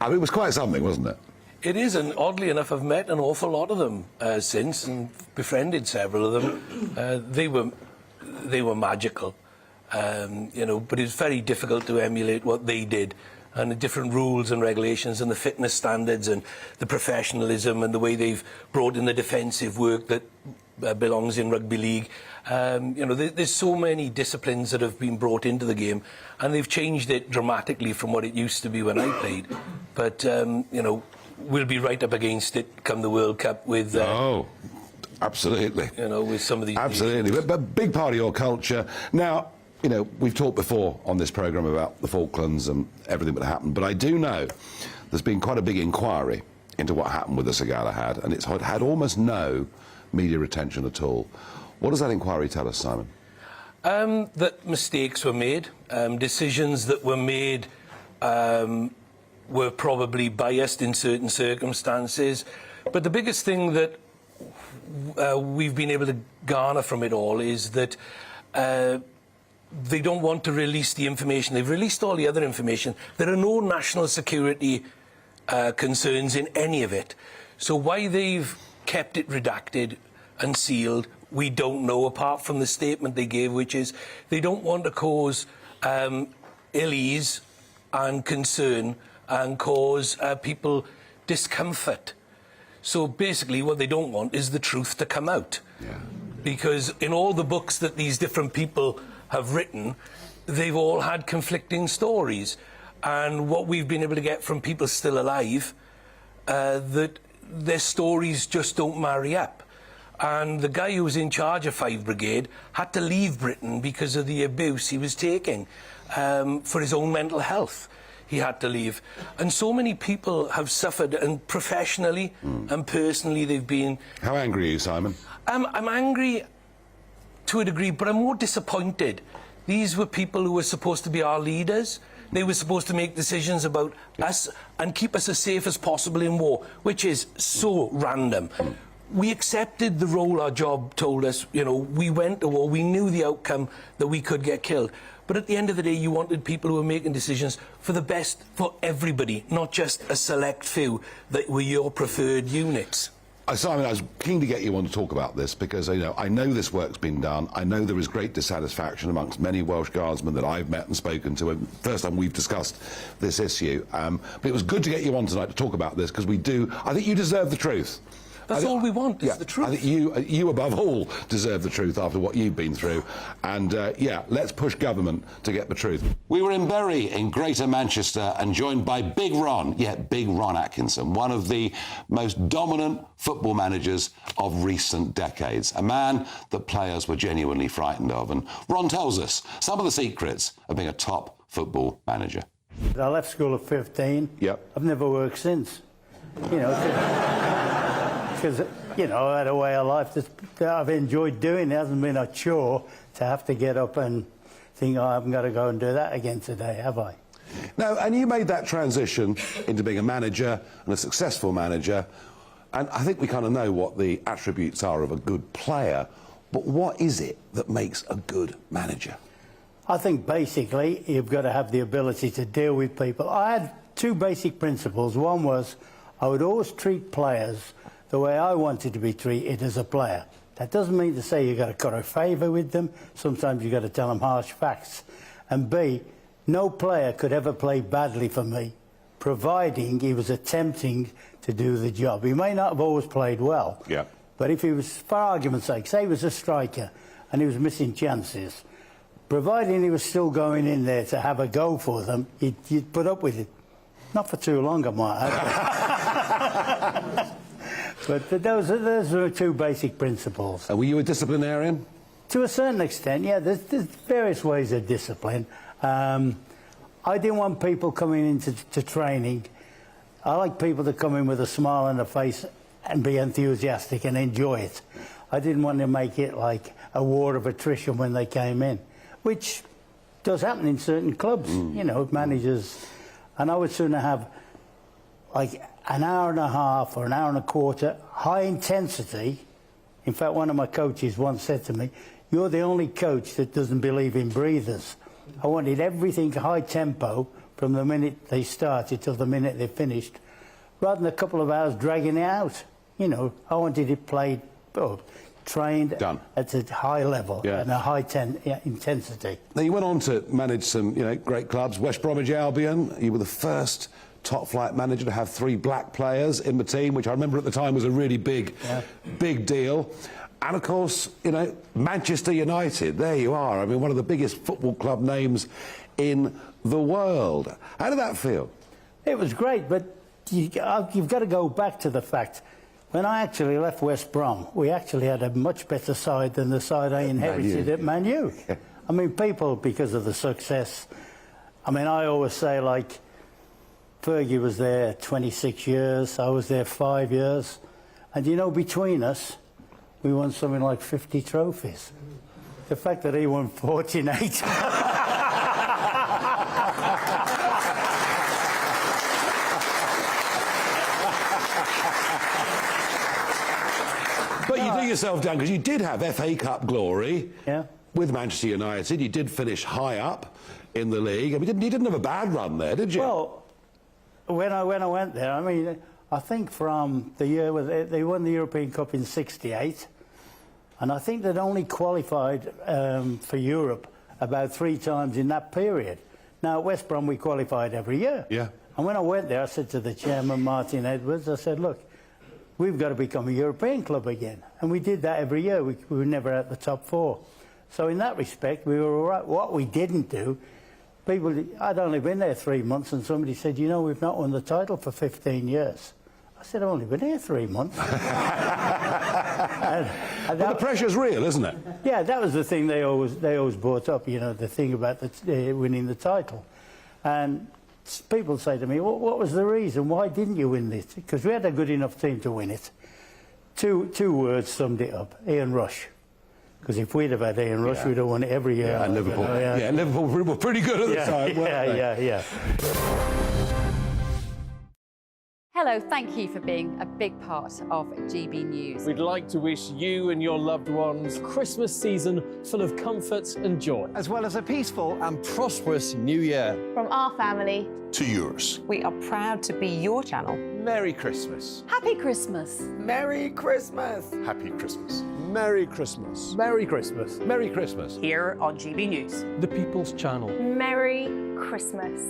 I mean, it was quite something, wasn't it? It is, and oddly enough, I've met an awful lot of them since and befriended several of them. They were magical, you know, but it's very difficult to emulate what they did, and the different rules and regulations and the fitness standards and the professionalism and the way they've brought in the defensive work that belongs in rugby league. You know, there's so many disciplines that have been brought into the game, and they've changed it dramatically from what it used to be when I played. But, you know, we'll be right up against it come the World Cup with... oh, absolutely. You know, with some of these... Absolutely, but big part of your culture. Now, you know, we've talked before on this programme about the Falklands and everything that happened, but I do know there's been quite a big inquiry into what happened with the Sir Galahad, and it's had almost no media attention at all. What does that inquiry tell us, Simon? That mistakes were made, decisions that were made were probably biased in certain circumstances. But the biggest thing that we've been able to garner from it all is that they don't want to release the information. They've released all the other information. There are no national security concerns in any of it. So why they've kept it redacted and sealed, we don't know, apart from the statement they gave, which is they don't want to cause ill ease and concern and cause people discomfort. So basically what they don't want is the truth to come out. Yeah. Because in all the books that these different people have written, they've all had conflicting stories. And what we've been able to get from people still alive, that their stories just don't marry up. And the guy who was in charge of 5 Brigade had to leave Britain because of the abuse he was taking for his own mental health. He had to leave. And so many people have suffered, and professionally and personally they've been... How angry are you, Simon? I'm angry to a degree, but I'm more disappointed. These were people who were supposed to be our leaders. They were supposed to make decisions about us and keep us as safe as possible in war, which is so random. We accepted the role our job told us. You know, we went to war, we knew the outcome, that we could get killed. But at the end of the day, you wanted people who were making decisions for the best for everybody, not just a select few that were your preferred units. Simon, I was keen to get you on to talk about this because, you know, I know this work's been done. I know there is great dissatisfaction amongst many Welsh Guardsmen that I've met and spoken to. And first time we've discussed this issue. But it was good to get you on tonight to talk about this because I think you deserve the truth. That's all we want, is the truth. I think you above all deserve the truth after what you've been through. And, yeah, let's push government to get the truth. We were in Bury in Greater Manchester and joined by Big Ron, Big Ron Atkinson, one of the most dominant football managers of recent decades, a man that players were genuinely frightened of. And Ron tells us some of the secrets of being a top football manager. I left school at 15. Yep. I've never worked since. You know, because, you know, I had a way of life that I've enjoyed doing. It hasn't been a chore to have to get up and think, oh, I haven't got to go and do that again today, have I? No, and you made that transition into being a manager and a successful manager. And I think we kind of know what the attributes are of a good player. But what is it that makes a good manager? I think basically you've got to have the ability to deal with people. I had 2 basic principles. One was I would always treat players the way I wanted to be treated as a player. That doesn't mean to say you've got to curry favour with them. Sometimes you've got to tell them harsh facts. And B, no player could ever play badly for me providing he was attempting to do the job. He may not have always played well, Yeah. but if he was, for argument's sake, say he was a striker and he was missing chances, providing he was still going in there to have a go for them, you'd put up with it. Not for too long, I might add. But those are two basic principles. Were you a disciplinarian? To a certain extent, yeah. There's various ways of discipline. I didn't want people coming into training. I like people to come in with a smile on their face and be enthusiastic and enjoy it. I didn't want to make it like a war of attrition when they came in, which does happen in certain clubs, you know, managers. And I would sooner have like an hour and a half or an hour and a quarter, high intensity. In fact, one of my coaches once said to me, "You're the only coach that doesn't believe in breathers." I wanted everything high tempo from the minute they started till the minute they finished, rather than a couple of hours dragging it out. You know, I wanted it played, trained at a high level and a high intensity. Now, you went on to manage some, you know, great clubs. West Bromwich Albion, you were the first top-flight manager to have 3 black players in the team, which I remember at the time was a really big deal. And, of course, you know, Manchester United, there you are. I mean, one of the biggest football club names in the world. How did that feel? It was great, but you've got to go back to the fact, when I actually left West Brom, we actually had a much better side than the side I inherited at Man U. I mean, people, because of the success, I mean, I always say, like, Fergie was there 26 years, I was there 5 years, and, you know, between us, we won something like 50 trophies. The fact that he won 49... But you do yourself down, because you did have FA Cup glory with Manchester United. You did finish high up in the league. I mean, you didn't have a bad run there, did you? Well, when I went there, I mean, I think from the year where they won the European Cup in '68, and I think they'd only qualified for Europe about 3 times in that period. Now, at West Brom, we qualified every year. Yeah. And when I went there, I said to the chairman, Martin Edwards, I said, look, we've got to become a European club again. And we did that every year. We were never at the top 4. So in that respect, we were all right. What we didn't do, I'd only been there 3 months, and somebody said, you know, we've not won the title for 15 years. I said, I've only been here 3 months. But the pressure's real, isn't it? Yeah, that was the thing they always brought up, you know, the thing about winning the title. And people say to me, well, what was the reason? Why didn't you win this? Because we had a good enough team to win it. Two words summed it up: Ian Rush. Because if we'd have had Ian Rush, we'd have won it every year. Yeah, and Liverpool. Liverpool were pretty good at the time, weren't they? Yeah. Hello, thank you for being a big part of GB News. We'd like to wish you and your loved ones a Christmas season full of comfort and joy, as well as a peaceful and prosperous new year. From our family to yours. We are proud to be your channel. Merry Christmas. Happy Christmas. Merry Christmas. Happy Christmas. Merry Christmas. Merry Christmas. Merry Christmas. Here on GB News. The People's Channel. Merry Christmas.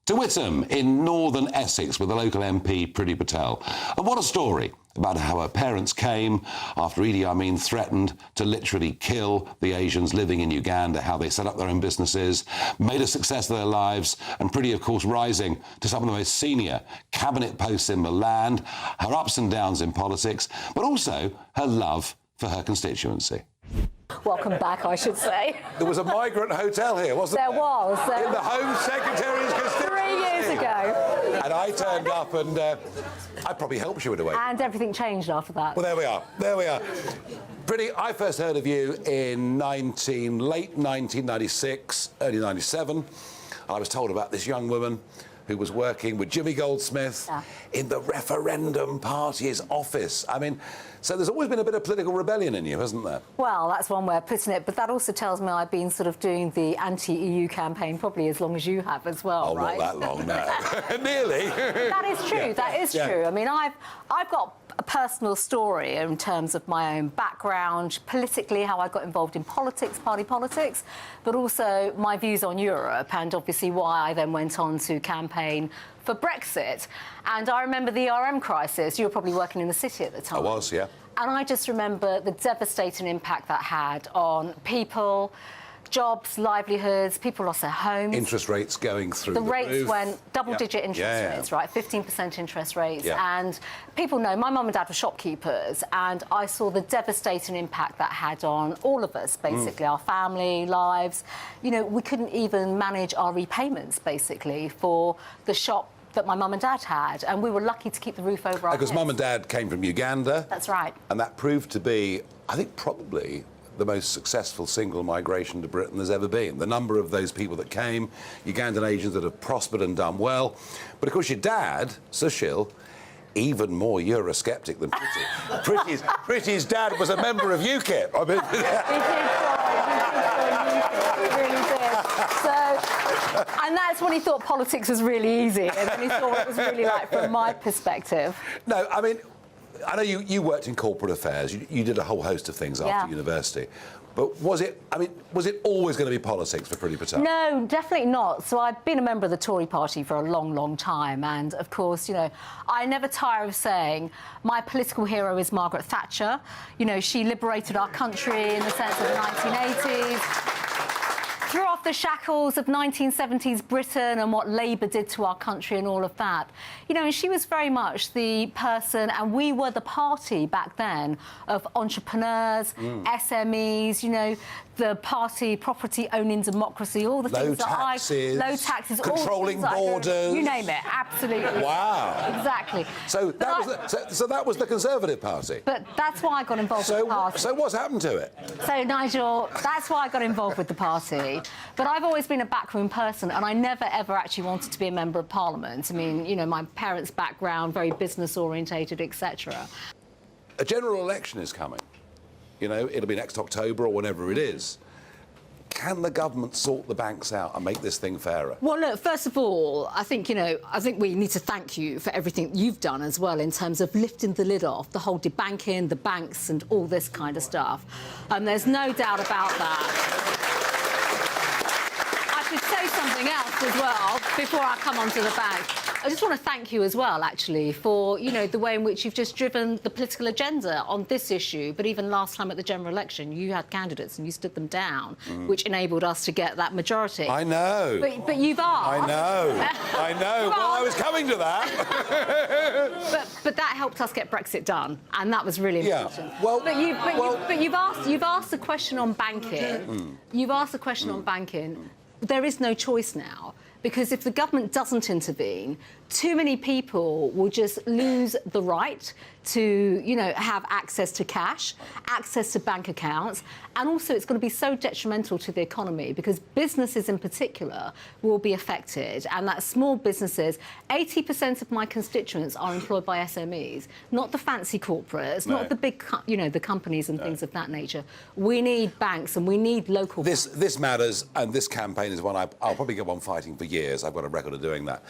To Whittam in northern Essex with the local MP Priti Patel. And what a story about how her parents came after Idi Amin threatened to literally kill the Asians living in Uganda, how they set up their own businesses, made a success of their lives, and Priti, of course, rising to some of the most senior cabinet posts in the land, her ups and downs in politics, but also her love for her constituency. Welcome back, I should say. There was a migrant hotel here, wasn't there? There was. In the Home Secretary's constituency. 3 years ago. And I turned up and I probably helped you in a way. And everything changed after that. Well, there we are. There we are. Priti, I first heard of you in late 1996, early 97. I was told about this young woman who was working with Jimmy Goldsmith in the referendum party's office. I mean, so there's always been a bit of political rebellion in you, hasn't there? Well, that's one way of putting it, but that also tells me I've been sort of doing the anti-EU campaign probably as long as you have as well, right? Not that long, no. Nearly. That is true, Yeah. that is true. I mean, I've got a personal story in terms of my own background, politically, how I got involved in politics, party politics, but also my views on Europe and obviously why I then went on to campaign for Brexit. And I remember the ERM crisis. You were probably working in the city at the time. I was, yeah. And I just remember the devastating impact that had on people, jobs, livelihoods, people lost their homes. Interest rates going through the rates roof. went double-digit interest rates, right? 15% interest rates. Yeah. And people know my mum and dad were shopkeepers, and I saw the devastating impact that had on all of us, basically, our family, lives. You know, we couldn't even manage our repayments, basically, for the shop that my mum and dad had, and we were lucky to keep the roof over our heads. Because mum and dad came from Uganda. That's right. And that proved to be, I think, probably the most successful single migration to Britain there's ever been. The number of those people that came, Ugandan Asians that have prospered and done well. But of course your dad, Sushil, even more Eurosceptic than Pretty. Pretty's dad was a member of UKIP. I mean, He really did. So, and that's when he thought politics was really easy, and then he saw what it was really like from my perspective. No, I mean, I know you worked in corporate affairs. You did a whole host of things after university. But was it always going to be politics for Priti Patel? No, definitely not. So I've been a member of the Tory party for a long, long time. And, of course, you know, I never tire of saying my political hero is Margaret Thatcher. You know, she liberated our country in the sense of the 1980s. Threw off the shackles of 1970s Britain and what Labour did to our country and all of that. You know, and she was very much the person, and we were the party back then of entrepreneurs, SMEs, you know, the party, property owning democracy, all the things that low taxes, controlling all borders. You name it, absolutely. Wow. Exactly. So that was the Conservative Party. But that's why I got involved with the party. So what's happened to it? So, Nigel, that's why I got involved with the party. But I've always been a backroom person, and I never, ever actually wanted to be a member of Parliament. I mean, you know, my parents' background, very business-orientated, etc. A general election is coming. You know, it'll be next October or whenever it is. Can the government sort the banks out and make this thing fairer? Well, look, first of all, I think we need to thank you for everything you've done as well in terms of lifting the lid off the whole debanking, the banks and all this kind of stuff. There's no doubt about that. I should say something else as well before I come on to the bank. I just want to thank you as well, actually, for, you know, the way in which you've just driven the political agenda on this issue. But even last time at the general election, you had candidates and you stood them down, which enabled us to get that majority. I know. But you've asked. I know. I know. Well, I was coming to that. but that helped us get Brexit done, and that was really important. Well, you've asked a question on banking. You've asked a question on banking. There is no choice now. Because if the government doesn't intervene, too many people will just lose the right to, you know, have access to cash, access to bank accounts, and also it's going to be so detrimental to the economy because businesses in particular will be affected, and that small businesses, 80% of my constituents are employed by SMEs, not the fancy corporates, not the big, you know, the companies and things of that nature. We need banks and we need local banks. This matters, and this campaign is one I'll probably go on fighting for years. I've got a record of doing that.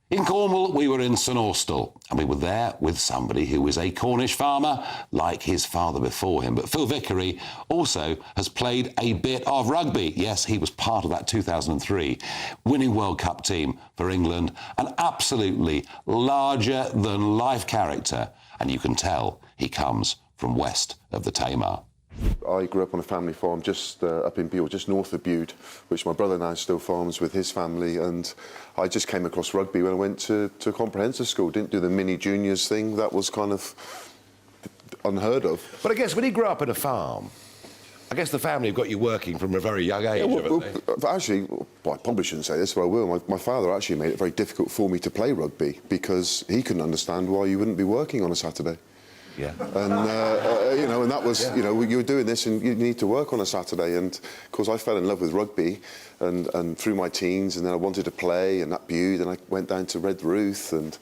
In Cornwall, we were in St Austell, and we were there with somebody who was a Cornish farmer, like his father before him. But Phil Vickery also has played a bit of rugby. Yes, he was part of that 2003 winning World Cup team for England, an absolutely larger-than-life character, and you can tell he comes from west of the Tamar. I grew up on a family farm just up in Bude, just north of Bude, which my brother now still farms with his family, and I just came across rugby when I went to a comprehensive school. Didn't do the mini juniors thing. That was kind of unheard of. But I guess when you grew up in a farm, I guess the family have got you working from a very young age, haven't they? Actually, well, I probably shouldn't say this, but I will. My father actually made it very difficult for me to play rugby because he couldn't understand why you wouldn't be working on a Saturday. Yeah. And, you know, and that was, you know, you were doing this and you need to work on a Saturday. And, of course, I fell in love with rugby and through my teens, and then I wanted to play and that Bude, and I went down to Redruth and,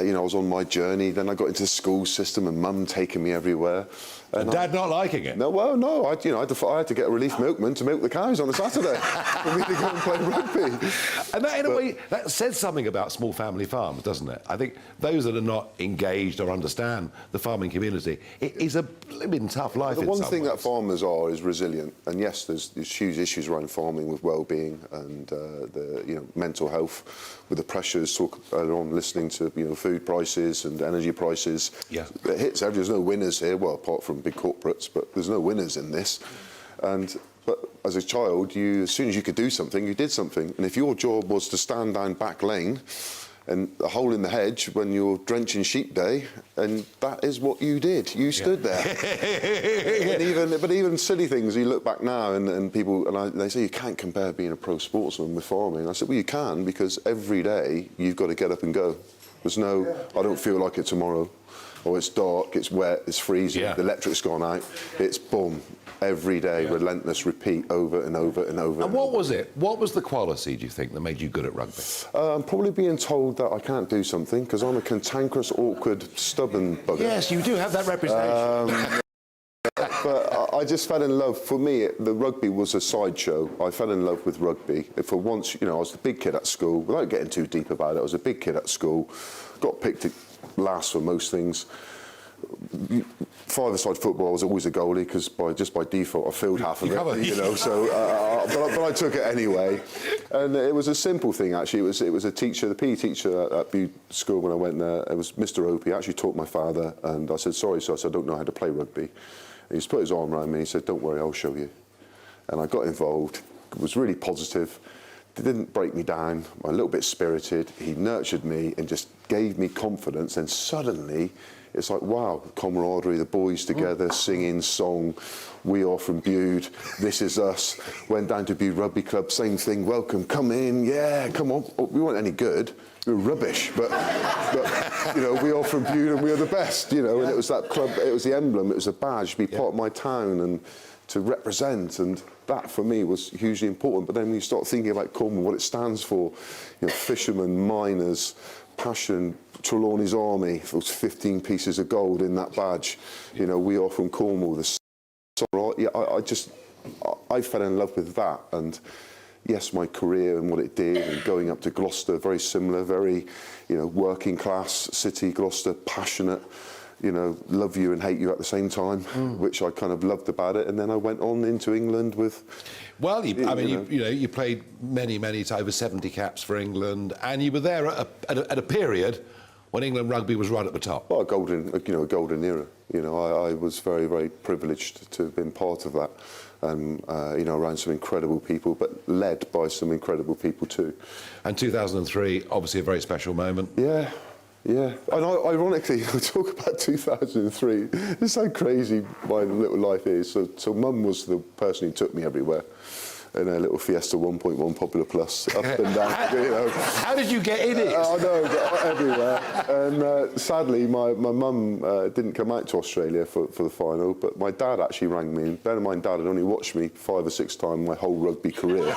you know, I was on my journey. Then I got into the school system and Mum taking me everywhere. And Dad not liking it? No, well, no. I had to get a relief milkman to milk the cows on a Saturday for me to go and play rugby. And that, in a way, that says something about small family farms, doesn't it? I think those that are not engaged or understand the farming community, it is a blimmin' tough life. The one thing that farmers are is resilient. And yes, there's huge issues around farming with well-being and the mental health, with the pressures. Talk earlier on, listening to food prices and energy prices. Yeah, it hits everyone. There's no winners here. Well, apart from big corporates, but there's no winners in this. But as a child, as soon as you could do something, you did something. And if your job was to stand down back lane and a hole in the hedge when you're drenching sheep day, and that is what you did. You stood there. But even silly things, you look back now and people, they say you can't compare being a pro sportsman with farming. I said, well, you can, because every day you've got to get up and go. There's no, I don't feel like it tomorrow. Or it's dark, it's wet, it's freezing, the electric's gone out. It's boom, every day, relentless, repeat over and over and over. And what was it? What was the quality, do you think, that made you good at rugby? Probably being told that I can't do something, because I'm a cantankerous, awkward, stubborn bugger. Yes, you do have that reputation. But I just fell in love. For me, the rugby was a sideshow. I fell in love with rugby. For once, I was the big kid at school. Without getting too deep about it, I was a big kid at school. Got picked last for most things. Five-a-side football, I was always a goalie, because just by default I filled half of it, So, but I took it anyway. And it was a simple thing, actually. It was a teacher, the PE teacher at Bude School when I went there. It was Mr. Opie. Actually taught my father, and I said, sorry, sir, I don't know how to play rugby. And he just put his arm around me and he said, don't worry, I'll show you. And I got involved. It was really positive. It didn't break me down. I'm a little bit spirited. He nurtured me and just gave me confidence. And suddenly, it's like, wow, camaraderie, the boys together, singing song. We are from Bude, this is us. Went down to Bude Rugby Club, same thing, welcome, come in, yeah, come on. We weren't any good, we were rubbish, but we are from Bude and we are the best, and it was that club, it was the emblem, it was a badge to be part of my town and to represent, and that for me was hugely important. But then when you start thinking about Cornwall, what it stands for, fishermen, miners, passion, Trelawney's Army, those 15 pieces of gold in that badge. We are from Cornwall. I fell in love with that, and yes, my career and what it did, and going up to Gloucester, very similar, very, working class city, Gloucester, passionate. Love you and hate you at the same time, which I kind of loved about it. And then I went on into England with... Well, you played many times, over 70 caps for England, and you were there at a period when England rugby was right at the top. Well, a golden era. I was very, very privileged to have been part of that. Around some incredible people, but led by some incredible people too. And 2003, obviously a very special moment. Yeah. Yeah, and ironically, I talk about 2003. This is how crazy my little life is. So Mum was the person who took me everywhere in a little Fiesta 1.1 Popular Plus, up and down. How did you get in it? I know, everywhere. And sadly, my mum didn't come out to Australia for the final, but my dad actually rang me. And bear in mind, Dad had only watched me 5 or 6 times my whole rugby career.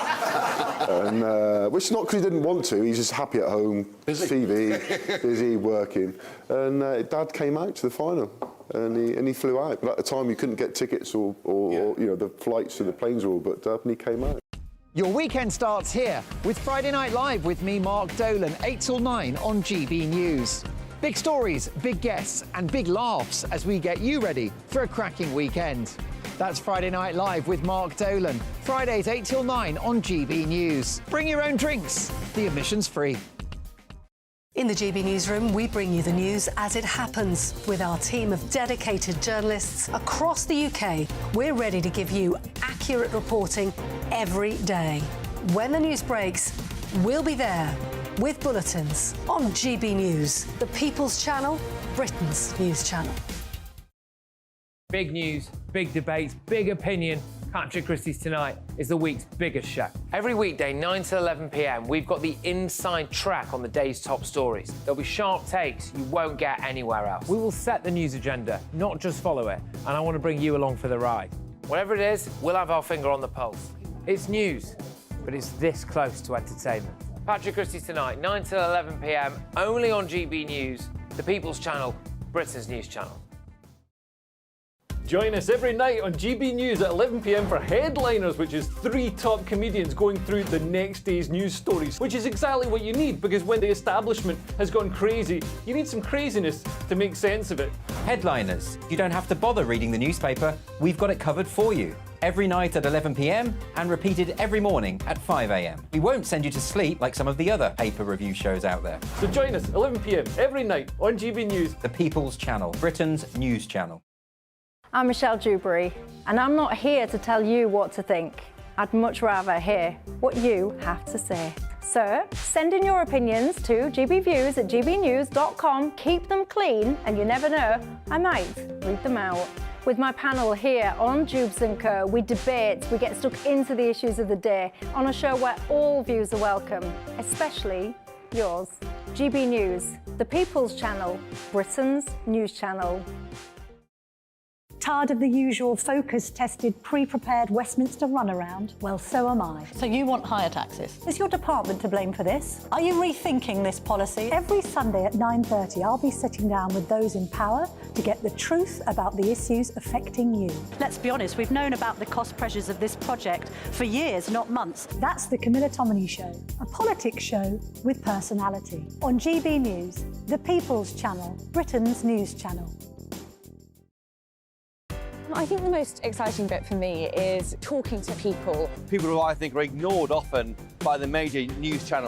And which is not because he didn't want to, he's just happy at home, TV, busy, working. And Dad came out to the final. And he flew out. But at the time, you couldn't get tickets or the flights and the planes were all booked up, and he came out. Your weekend starts here with Friday Night Live with me, Mark Dolan, 8 till 9 on GB News. Big stories, big guests, and big laughs as we get you ready for a cracking weekend. That's Friday Night Live with Mark Dolan. Fridays 8 till 9 on GB News. Bring your own drinks. The admission's free. In the GB Newsroom, we bring you the news as it happens. With our team of dedicated journalists across the UK, we're ready to give you accurate reporting every day. When the news breaks, we'll be there with bulletins on GB News, the People's Channel, Britain's news channel. Big news, big debates, big opinion. Patrick Christie's Tonight is the week's biggest show. Every weekday, 9 to 11 p.m, we've got the inside track on the day's top stories. There'll be sharp takes you won't get anywhere else. We will set the news agenda, not just follow it, and I want to bring you along for the ride. Whatever it is, we'll have our finger on the pulse. It's news, but it's this close to entertainment. Patrick Christie's Tonight, 9 to 11 p.m, only on GB News, the People's Channel, Britain's news channel. Join us every night on GB News at 11 p.m. for Headliners, which is 3 top comedians going through the next day's news stories, which is exactly what you need, because when the establishment has gone crazy, you need some craziness to make sense of it. Headliners. You don't have to bother reading the newspaper. We've got it covered for you. Every night at 11 p.m. and repeated every morning at 5 a.m. We won't send you to sleep like some of the other paper review shows out there. So join us 11 p.m. every night on GB News. The People's Channel, Britain's news channel. I'm Michelle Dewberry, and I'm not here to tell you what to think. I'd much rather hear what you have to say. So, send in your opinions to gbviews@gbnews.com. Keep them clean, and you never know, I might read them out. With my panel here on Jubes & Co, we debate, we get stuck into the issues of the day on a show where all views are welcome, especially yours. GB News, the People's Channel, Britain's news channel. Tired of the usual focus-tested, pre-prepared Westminster runaround? Well, so am I. So you want higher taxes? Is your department to blame for this? Are you rethinking this policy? Every Sunday at 9:30, I'll be sitting down with those in power to get the truth about the issues affecting you. Let's be honest, we've known about the cost pressures of this project for years, not months. That's the Camilla Tominey Show, a politics show with personality. On GB News, the People's Channel, Britain's news channel. I think the most exciting bit for me is talking to people. People who I think are ignored often by the major news channels.